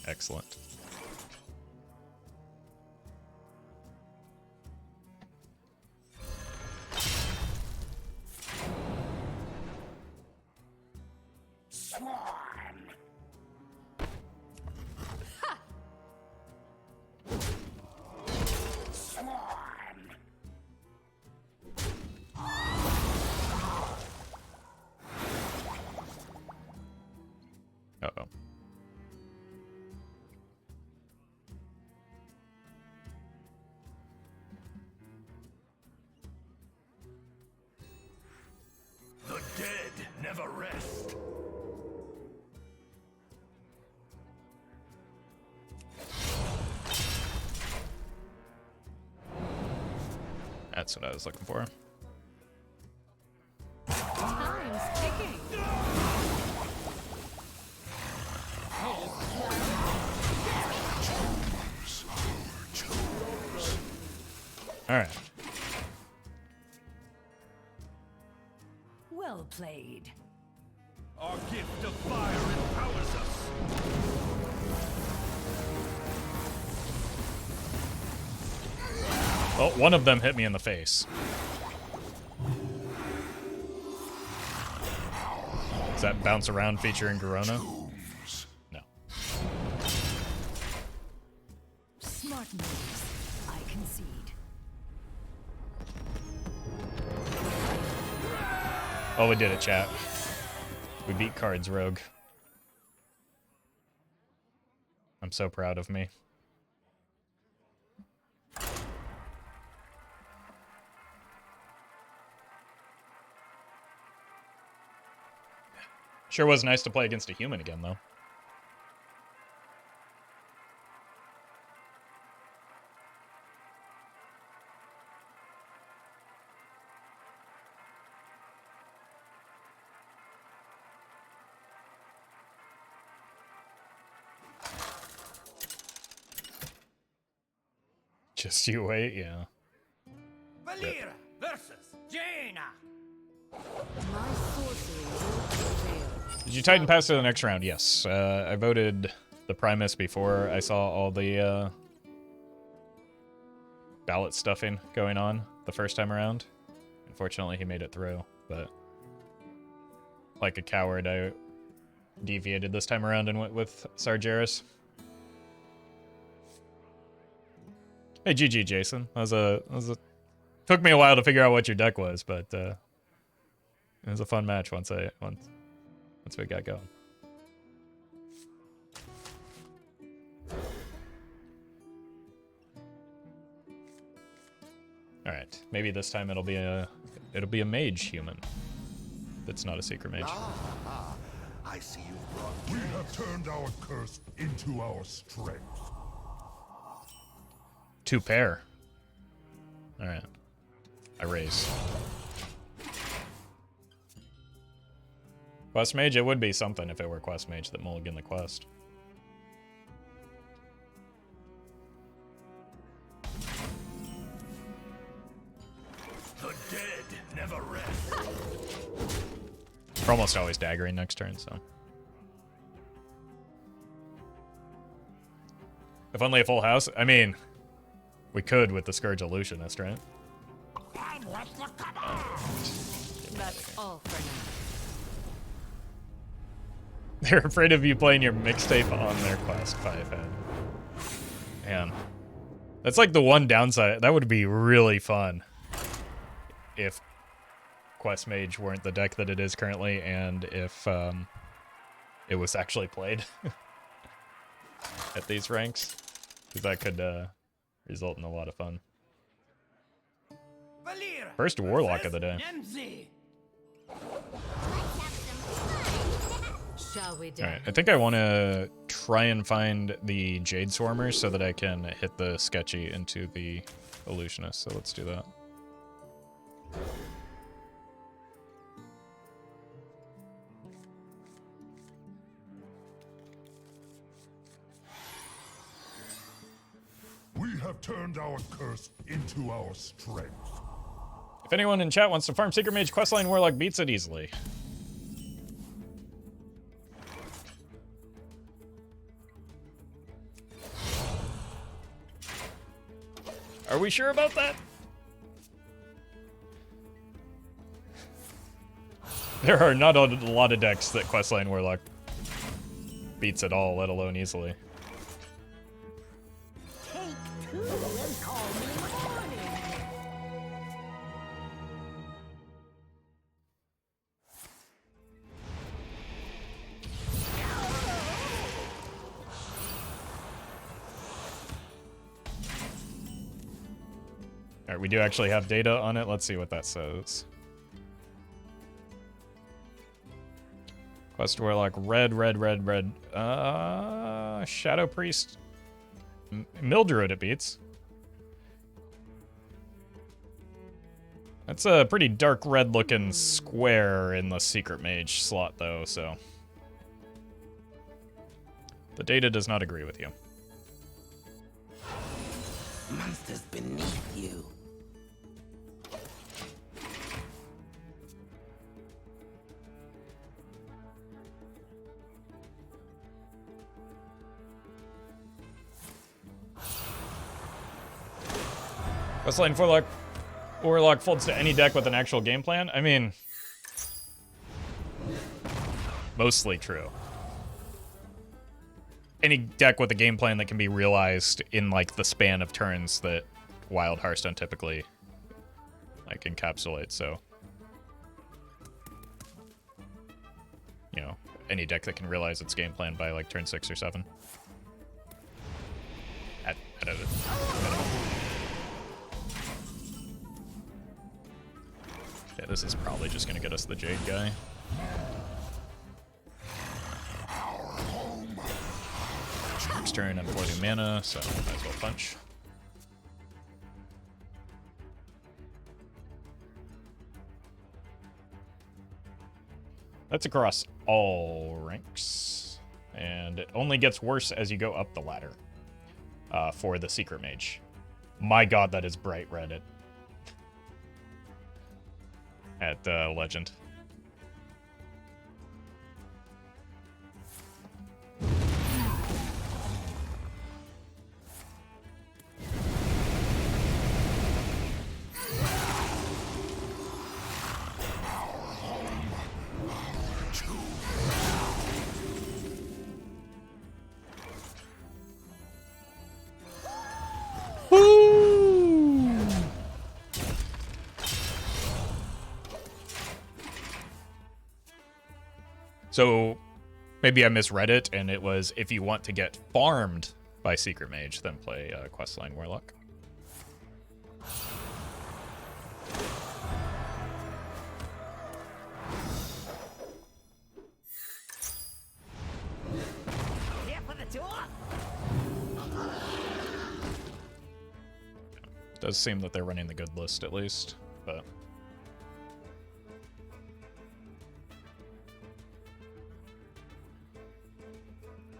Excellent. Uh-oh. never rest. That's what I was looking for. Time's ticking. All right. Well played. Our gift of fire empowers us. Well, one of them hit me in the face. Is that bounce around feature in Garona? No. Smart moves. I concede. Oh, we did it, chat. We beat Cards Rogue. I'm so proud of me. Sure was nice to play against a human again, though. Just you wait, yeah. Valera versus Jaina. My sorcery will prevail. Did you Titan pass to the next round? Yes. I voted the Primus before I saw all the ballot stuffing going on the first time around. Unfortunately, he made it through, but like a coward, I deviated this time around and went with Sargeras. Hey, GG, Jason. Took me a while to figure out what your deck was, but it was a fun match once we got going. All right, maybe this time it'll be a mage human. That's not a secret mage. I see you've brought. We have turned our curse into our strength. 2 pair. All right, I raise. Quest mage, it would be something if it were quest mage that mulligan the quest. The dead never rest. We're almost always daggering next turn, so. If only a full house. I mean, we could with the Scourge Illusionist, right? That's all for now. They're afraid of you playing your mixtape on their quest 5 head. Man. That's like the one downside. That would be really fun if Quest Mage weren't the deck that it is currently, and if it was actually played at these ranks. Because that could result in a lot of fun. Valera First Warlock of the day. Yenzi. Let's have some fun. Shall we, All Dan? right, I think I want to try and find the Jade Swarmer so that I can hit the Sketchy into the Illusionist. So let's do that. We have turned our curse into our strength. If anyone in chat wants to farm Secret Mage, Questline Warlock beats it easily. Are we sure about that? There are not a lot of decks that Questline Warlock beats at all, let alone easily. Take 2 and call me morning. All right, we do actually have data on it. Let's see what that says. Quest Warlock, red. Shadow Priest. Mildred it beats. That's a pretty dark red looking square in the Secret Mage slot though, so. The data does not agree with you. Monsters beneath you. Questline Warlock folds to any deck with an actual game plan? I mean, mostly true. Any deck with a game plan that can be realized in like the span of turns that Wild Hearthstone typically like encapsulates, so you know, any deck that can realize its game plan by like turn 6 or 7. At a minimum. Yeah, this is probably just gonna get us the Jade guy. Next turn, I'm 40 mana, so might as well punch. That's across all ranks, and it only gets worse as you go up the ladder for the Secret Mage. My god, that is bright red at Legend. So maybe I misread it, and it was if you want to get farmed by Secret Mage, then play Questline Warlock. Here for the door. Does seem that they're running the good list at least, but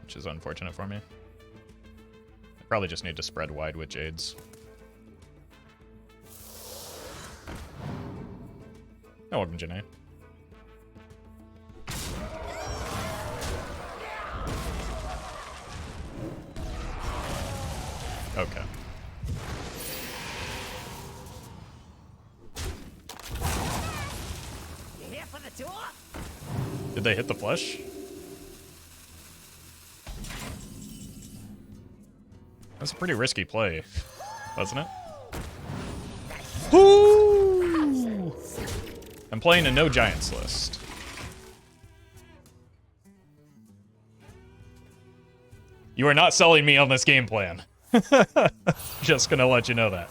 which is unfortunate for me. I probably just need to spread wide with Jades. Oh, welcome, Genn. Okay. You here for the door? Did they hit the flush? That's a pretty risky play, wasn't it? Ooh! I'm playing a no giants list. You are not selling me on this game plan. Just gonna let you know that.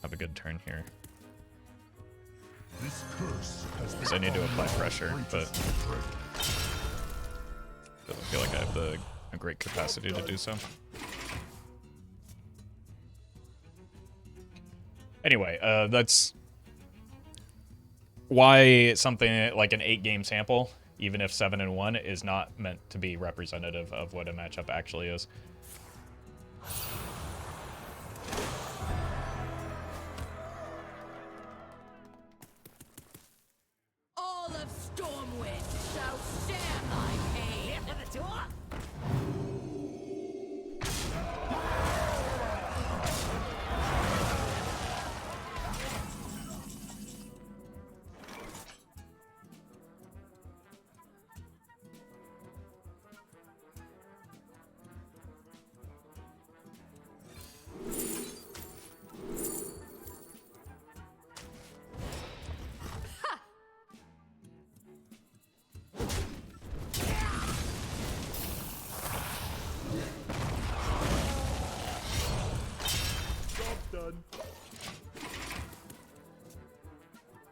Have a good turn here. Because I need to apply pressure, but doesn't feel like I have a great capacity to do so. Anyway, that's why something like an 8-game sample, even if 7-1, is not meant to be representative of what a matchup actually is. All of Stormwind shall stand thy pain. Here for the door.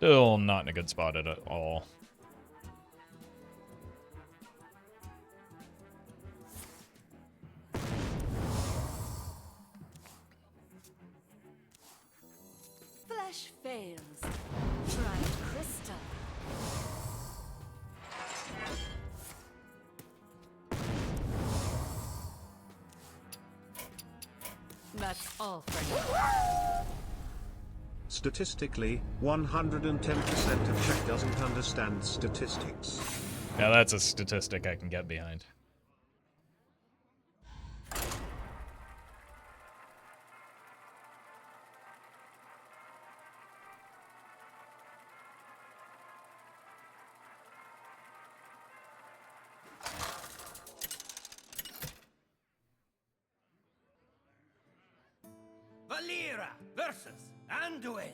Still not in a good spot at all. Flesh fails. Try crystal. That's all for now. Statistically, 110% of chat doesn't understand statistics. Now that's a statistic I can get behind. Valera versus Anduin.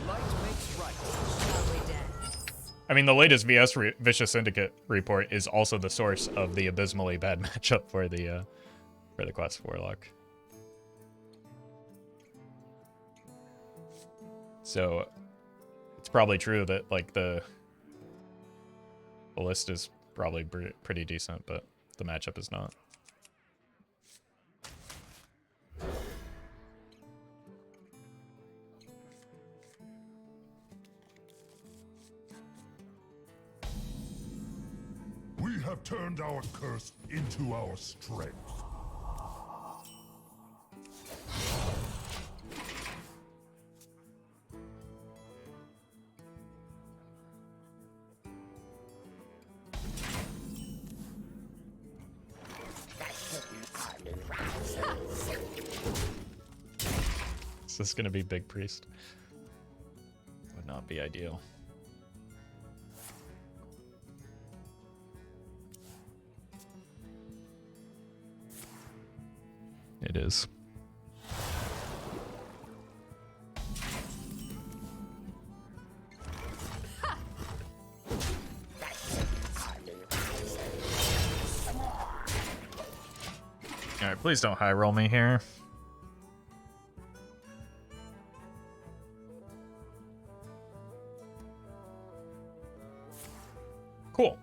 Light makes right. Shall we dance? I mean, the latest Vicious Syndicate report is also the source of the abysmally bad matchup for the Quest Warlock. So it's probably true that like the list is probably pretty decent, but the matchup is not. We have turned our curse into our strength. Is this gonna be Big Priest? Would not be ideal. It is. Alright, please don't high roll me here. Cool.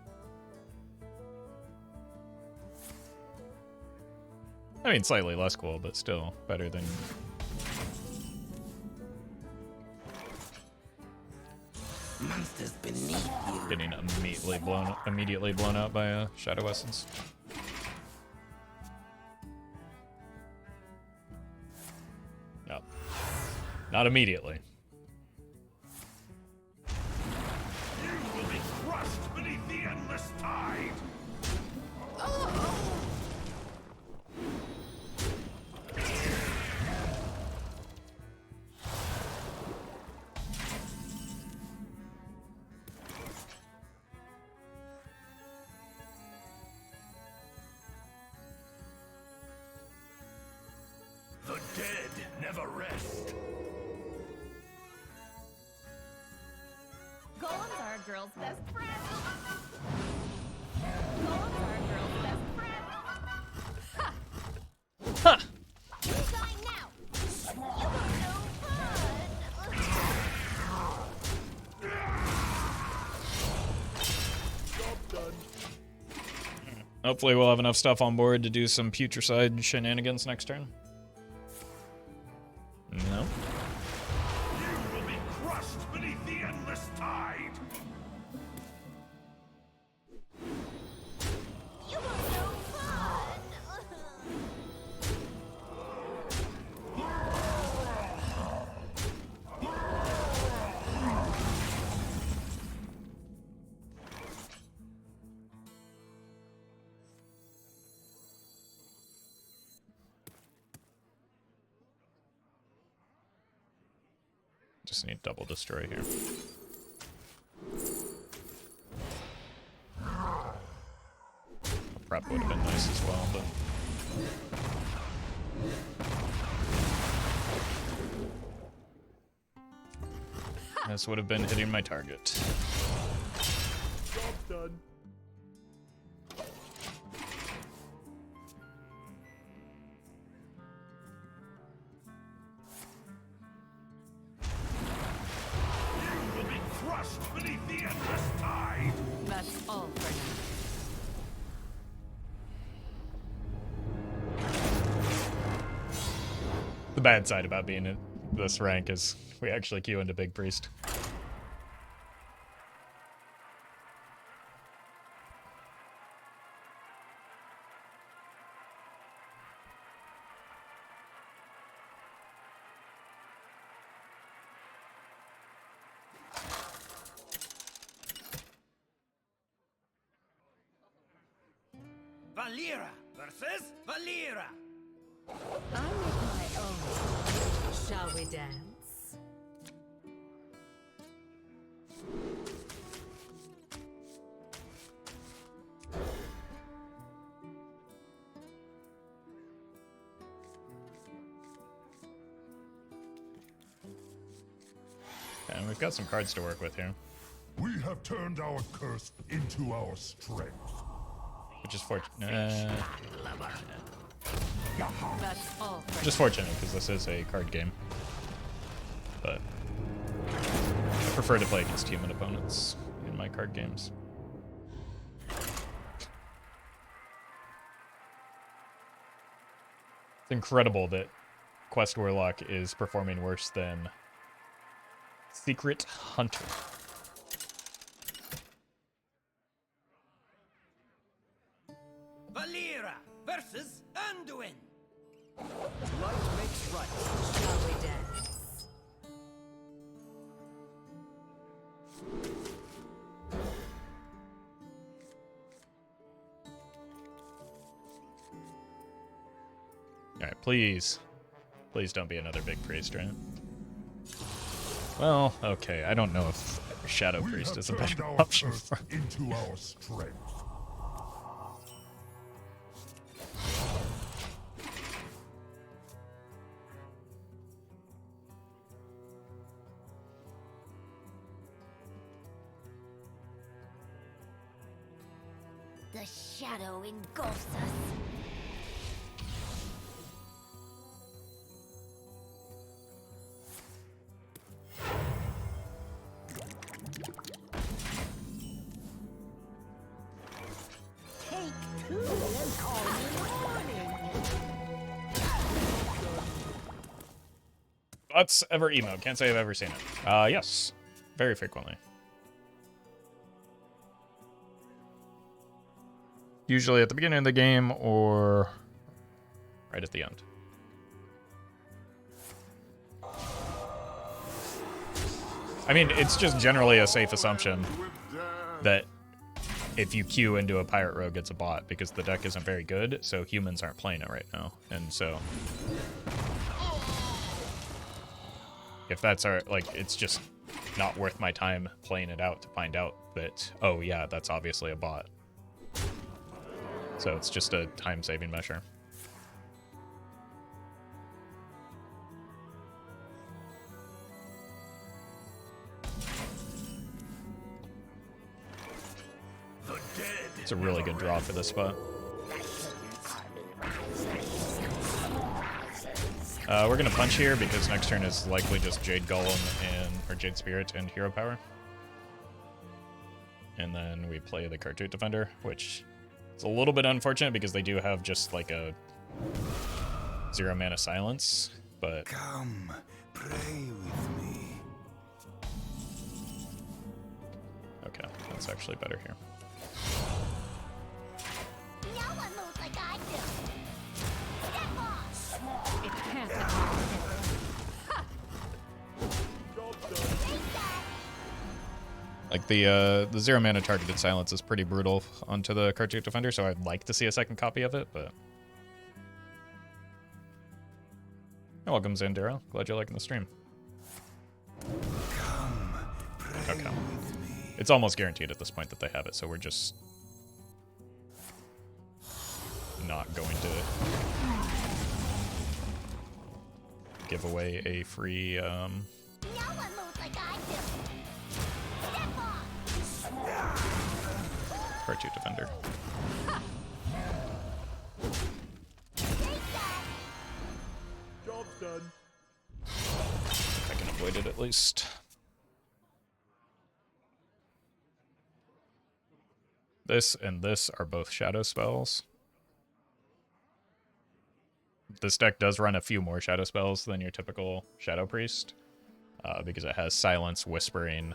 I mean, slightly less cool, but still better than... Monsters beneath you. getting immediately blown out by a Shadow Essence. No. Not immediately. You will be crushed beneath the endless tide. The dead never rest. Golems are a girl's best friend. Golems are a girl's best friend. Ha! Resign now. You were no fun. Hopefully we'll have enough stuff on board to do some Putricide shenanigans next turn. No. You will be crushed beneath the endless tide. You were no fun. Just need double destroy here. A prep would have been nice as well, but... this would have been hitting my target. Job done. You bad side about being in this rank is we actually queue into Big Priest. Valera versus Valera. I make my own. Shall we dance? And we've got some cards to work with here, We have turned our curse into our strength. which is fortunate. That's all for Just fortunate because this is a card game. But I prefer to play against human opponents in my card games. It's incredible that Quest Warlock is performing worse than Secret Hunter. Valera versus Anduin. Right makes right. Shall we dance? Alright, please. Please don't be another Big Priest, right? Well, okay, I don't know if Shadow We Priest have is a turned better our option curse for... into our strength. The shadow engulfs us. Take two and call me morning. Butts ever emo. Can't say I've ever seen it. Yes. Very frequently. Usually at the beginning of the game or right at the end. I mean, it's just generally a safe assumption that if you queue into a Pirate Rogue, it's a bot because the deck isn't very good, so humans aren't playing it right now. And so if that's our, like, it's just not worth my time playing it out to find out that, oh yeah, that's obviously a bot. So it's just a time-saving measure. It's a really good draw for this spot. We're gonna punch here because next turn is likely just Jade Golem and or Jade Spirit and Hero Power. And then we play the Khartut Defender, which is a little bit unfortunate because they do have just like a 0 mana silence, but Come, pray with me. okay, that's actually better here. No one moves like I do. Step off. It can't attack. Like the 0 mana targeted silence is pretty brutal onto the Khartut Defender, so I'd like to see a second copy of it, but oh, welcome Zandero. Glad you're liking the stream. Come, pray Okay. with me. It's almost guaranteed at this point that they have it, so we're just not going to give away a free No one moves like I do. Step off. Khartut Defender. Job's done. If I can avoid it at least. This and this are both shadow spells. this deck does run a few more shadow spells than your typical Shadow Priest, because it has Silence, Whispering.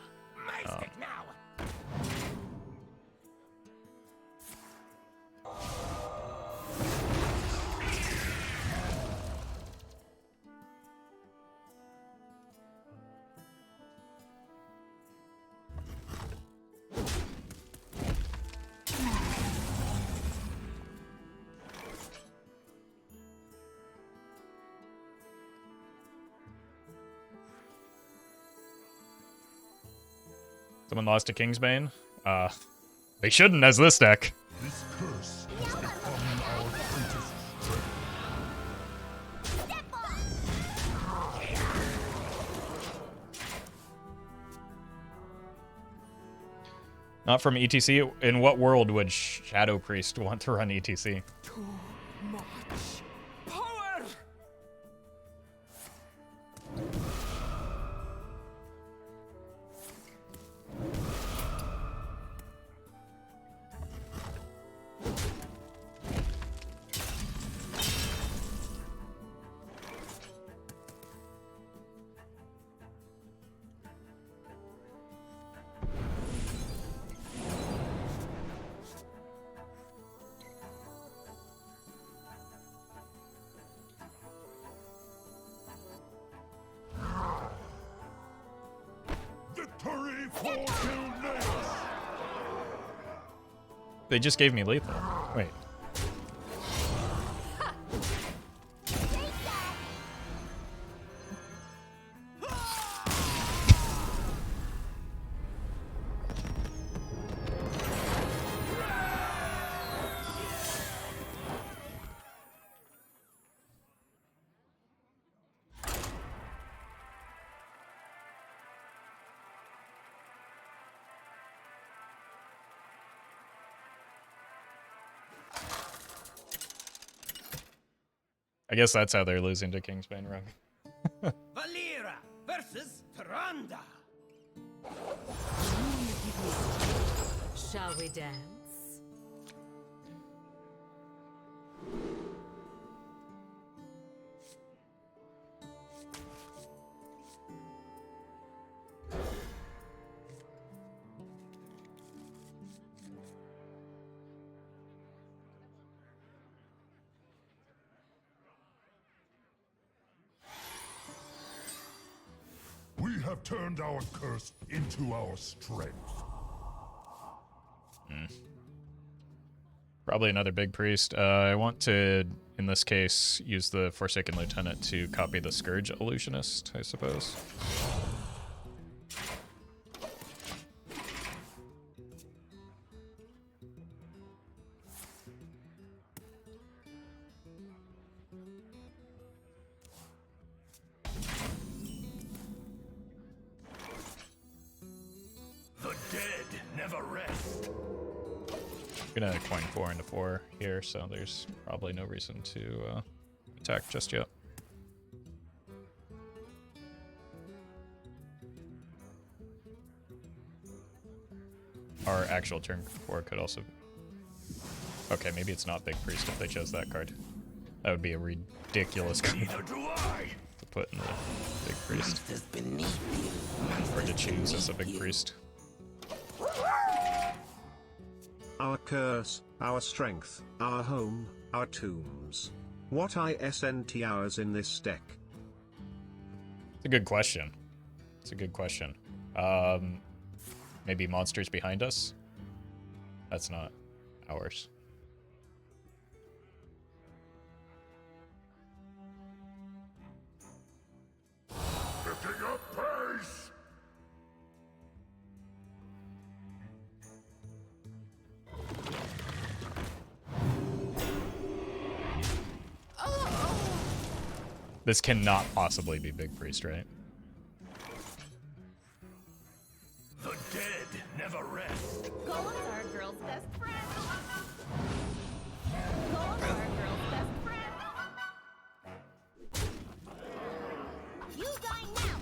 Someone lost to Kingsbane? They shouldn't as this deck. This curse has become our greatest strength. Not from ETC. In what world would Shadow Priest want to run ETC? Too much power. Victory for Sylvanas! They just gave me lethal. Wait. I guess that's how they're losing to Kingsbane Rogue. Valera versus Tyrande. Shall we dance? We have turned our curse into our strength. Probably another big priest. I want to, in this case, use the Forsaken Lieutenant to copy the Scourge Illusionist, I suppose. The dead never rest. I'm gonna coin 4 into 4 here, so there's probably no reason to attack just yet. Our actual turn 4 could also... Okay, maybe it's not Big Priest if they chose that card. That would be a ridiculous card Neither do I. to put in the Big Priest. Is beneath you. Or to choose as a Big Priest. Our curse, our strength, our home, our tombs. What ISNT hours in this deck? It's a good question. It's a good question. Maybe monsters behind us? That's not ours. Picking up pace! This cannot possibly be Big Priest, right? The dead never rest. Golem's our girl's best friend. Golem's our girl's best friend. You die now.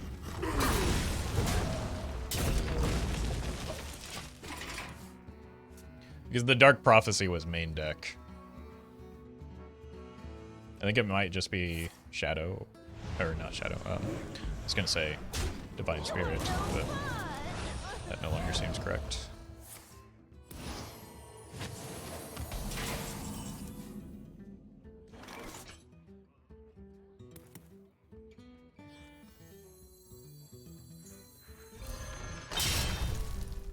Because the Dark Prophecy was main deck. think it might just be Shadow, or not Shadow. I was gonna say Divine Spirit, but that no longer seems correct.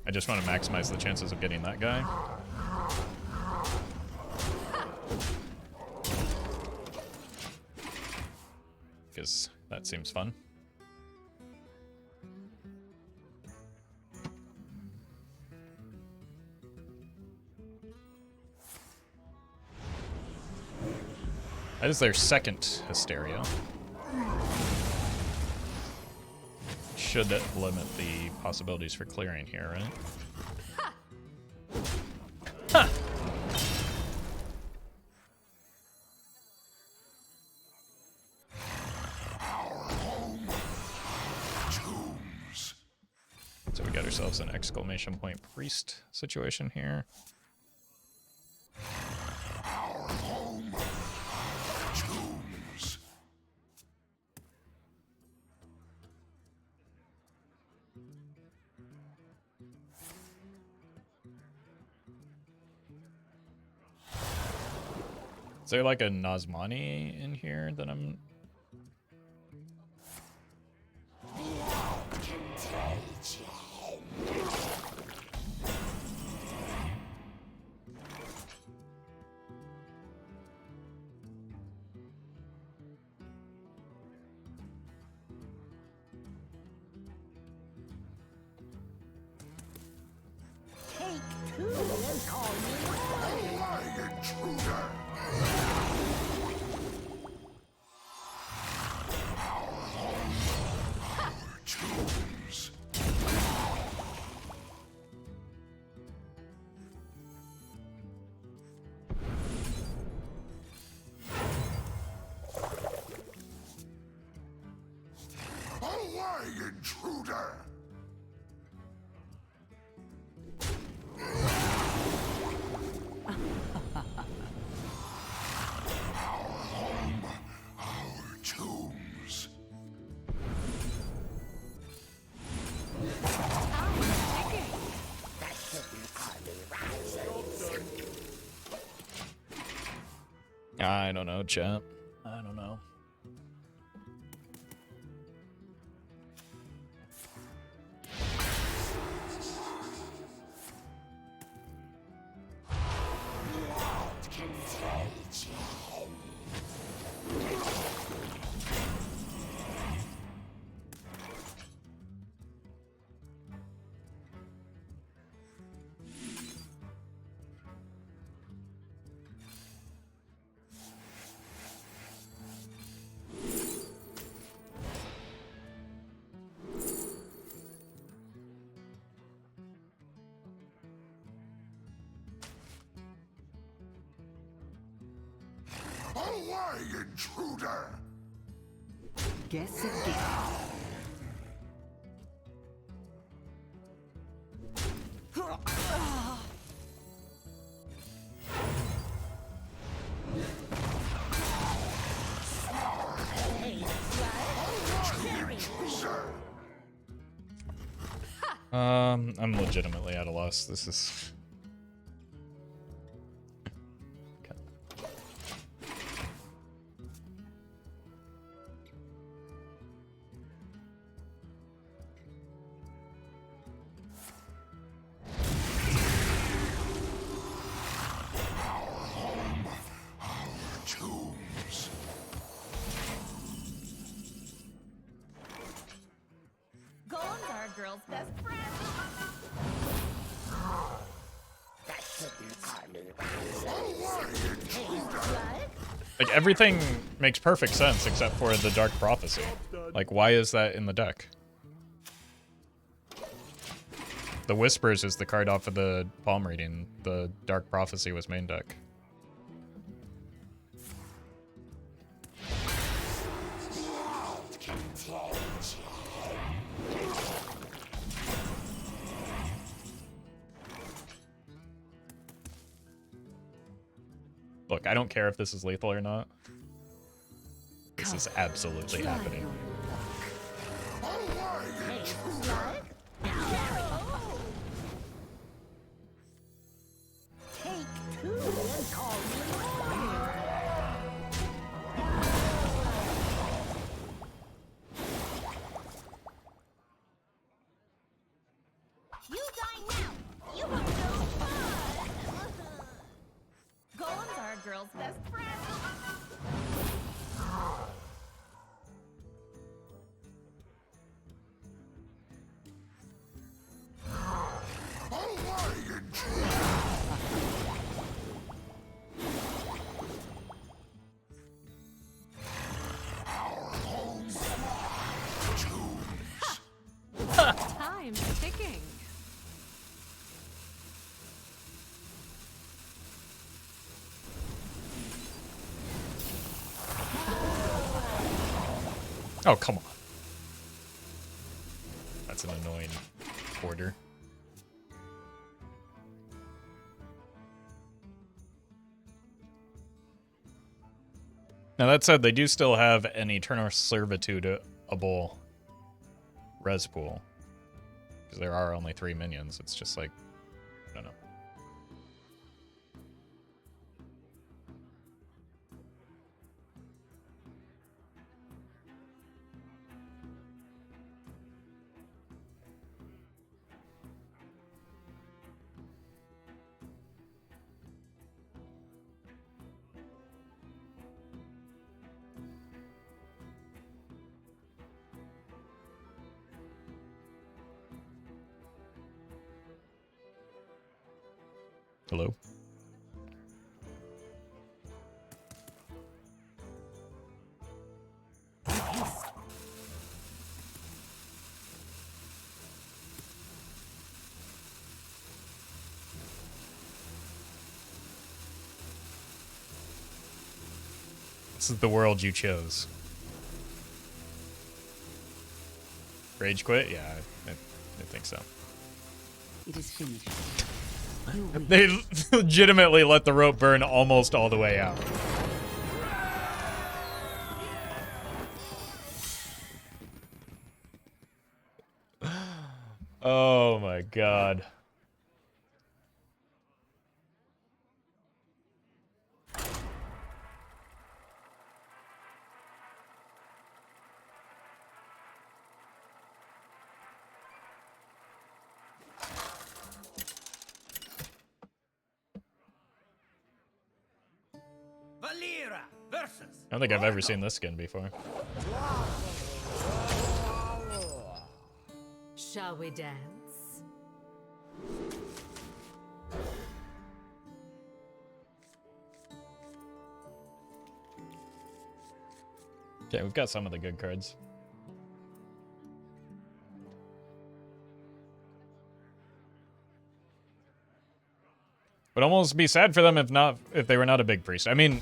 I just want to maximize the chances of getting that guy. Because that seems fun. That is their second Hysteria. Should limit the possibilities for clearing here, right? Ha! So we got ourselves an exclamation point priest situation here. Is there like a Nazmani in here that I'm... Take two and call me Intruder! Tombs. Away, intruder! Our tombs. I don't know, chat. I don't know. Away, intruder! Guess again. I'm legitimately at a loss. This is... Okay. Tombs. Golems are a girl's best friend. Like, everything makes perfect sense except for the Dark Prophecy. Like, why is that in the deck? The Whispers is the card off of the palm reading. The Dark Prophecy was main deck. Look, I don't care if this is lethal or not. This is absolutely happening. Take two and call me mommy. You die now. You are no fun. Golems are a girl's best friend. Time's ticking. Oh, come on. That's an annoying order. Now, that said, they do still have an Eternal Servitude-able res pool. Because there are only 3 minions. It's just like, I don't know. Hello? This is the world you chose. Rage quit? Yeah, I think so. It is finished. They legitimately let the rope burn almost all the way out. Oh my god. Valera versus. I don't think I've ever seen this skin before. Shall we dance? Okay, we've got some of the good cards. Would almost be sad for them if they were not a big priest. I mean,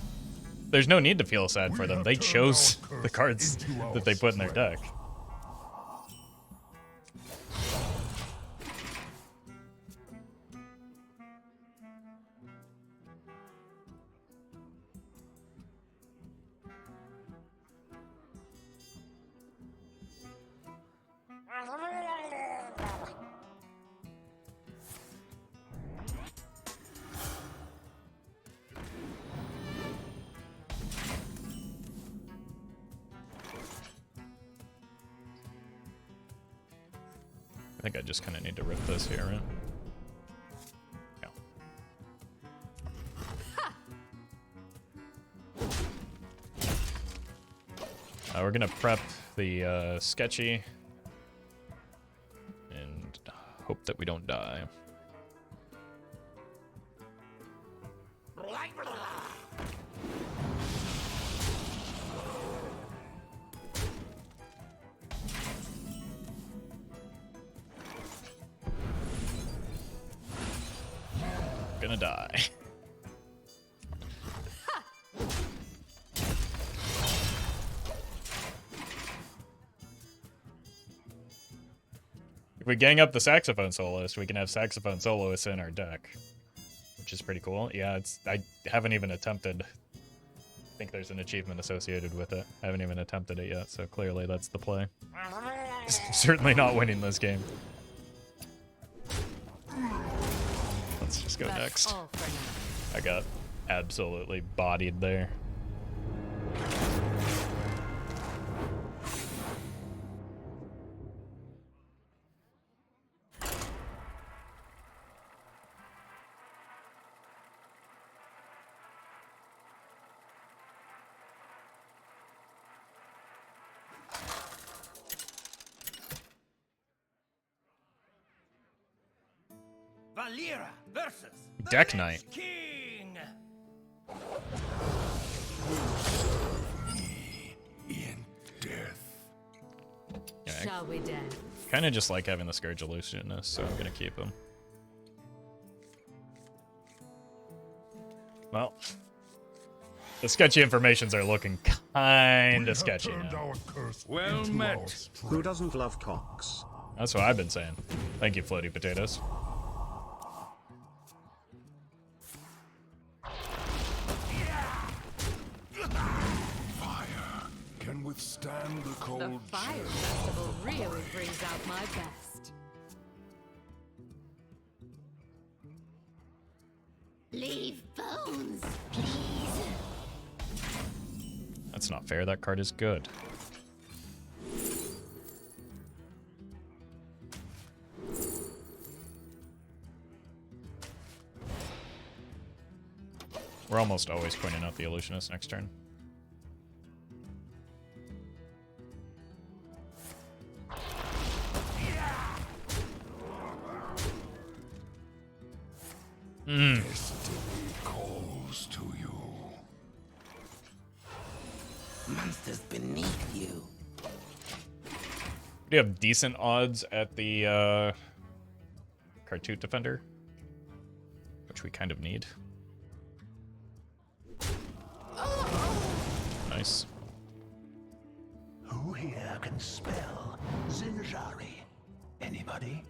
there's no need to feel sad for them. They chose the cards that they put in their deck. I think I just kind of need to rip this here, right? Yeah. We're gonna prep the Sketchy and hope that we don't die. Gonna die. If we gang up the saxophone soloist, we can have saxophone soloists in our deck, which is pretty cool. Yeah, I haven't even attempted think there's an achievement associated with it. I haven't even attempted it yet, so clearly that's the play. Certainly not winning this game. Let's just go That's next. all for now. I got absolutely bodied there. Valera versus the Deck Lich Knight. King. In death. Yeah, Shall we dance? kind of just like having the Scourge Illusionist, so I'm gonna keep him. Well, the sketchy informations are looking kind of sketchy now. Well met. Who doesn't love cocks? That's what I've been saying. Thank you, floaty potatoes. Fire can withstand the The cold Fire chill. Festival really brings out my best. Leave bones, please. That's not fair. That card is good. We're almost always pointing out the Illusionist next turn. Destiny calls to you. Monsters beneath you. We have decent odds at the Khartut Defender, which we kind of need. Nice. Who here can spell Zinjari? Anybody?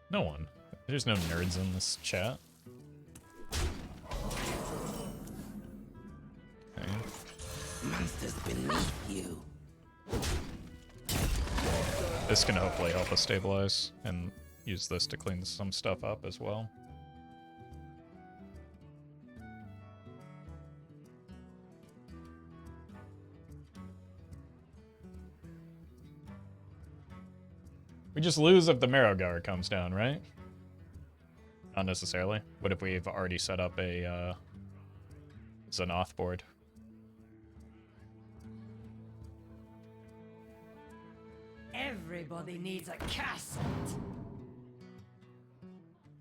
No one. There's no nerds in this chat. Okay. Monsters beneath you. This can hopefully help us stabilize and use this to clean some stuff up as well. We just lose if the Marrowgar comes down, right? Not necessarily. What if we've already set up a Xanath board? Everybody needs a casket.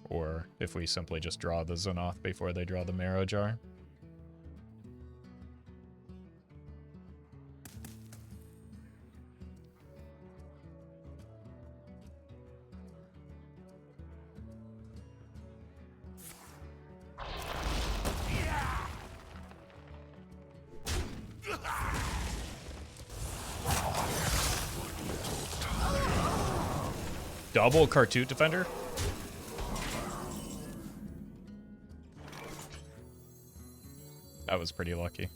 Or if we simply just draw the Xanath before they draw the Marrowjar? Double Khartut Defender? That was pretty lucky.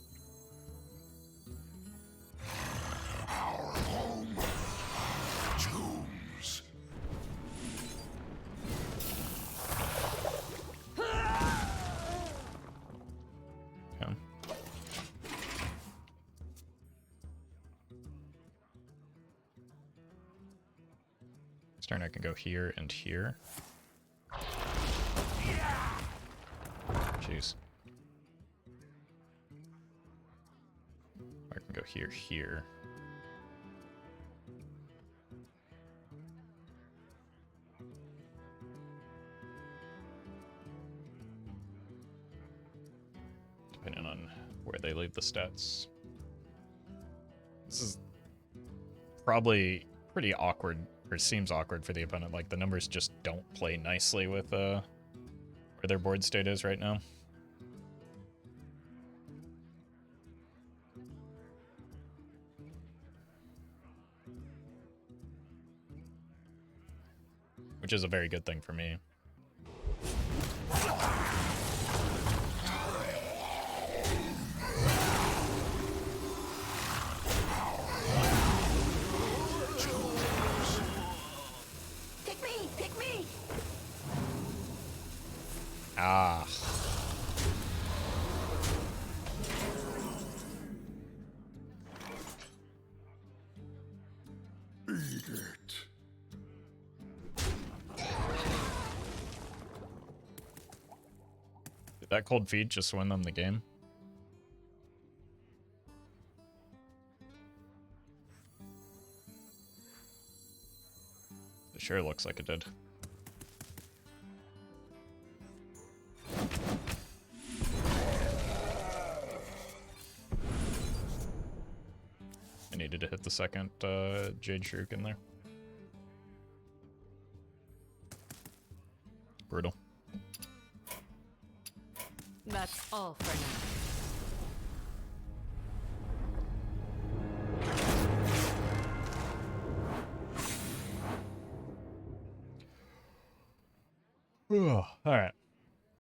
Tombs. Yeah. This turn I can go here and here. Jeez. I can go here, here. Depending on where they leave the stats. This is probably pretty awkward, or seems awkward for the opponent. Like, the numbers just don't play nicely with where their board state is right now. Which is a very good thing for me. That cold feet just win them the game. It sure looks like it did. I needed to hit the second Jade Shuriken there. Brutal. That's all for now. All right.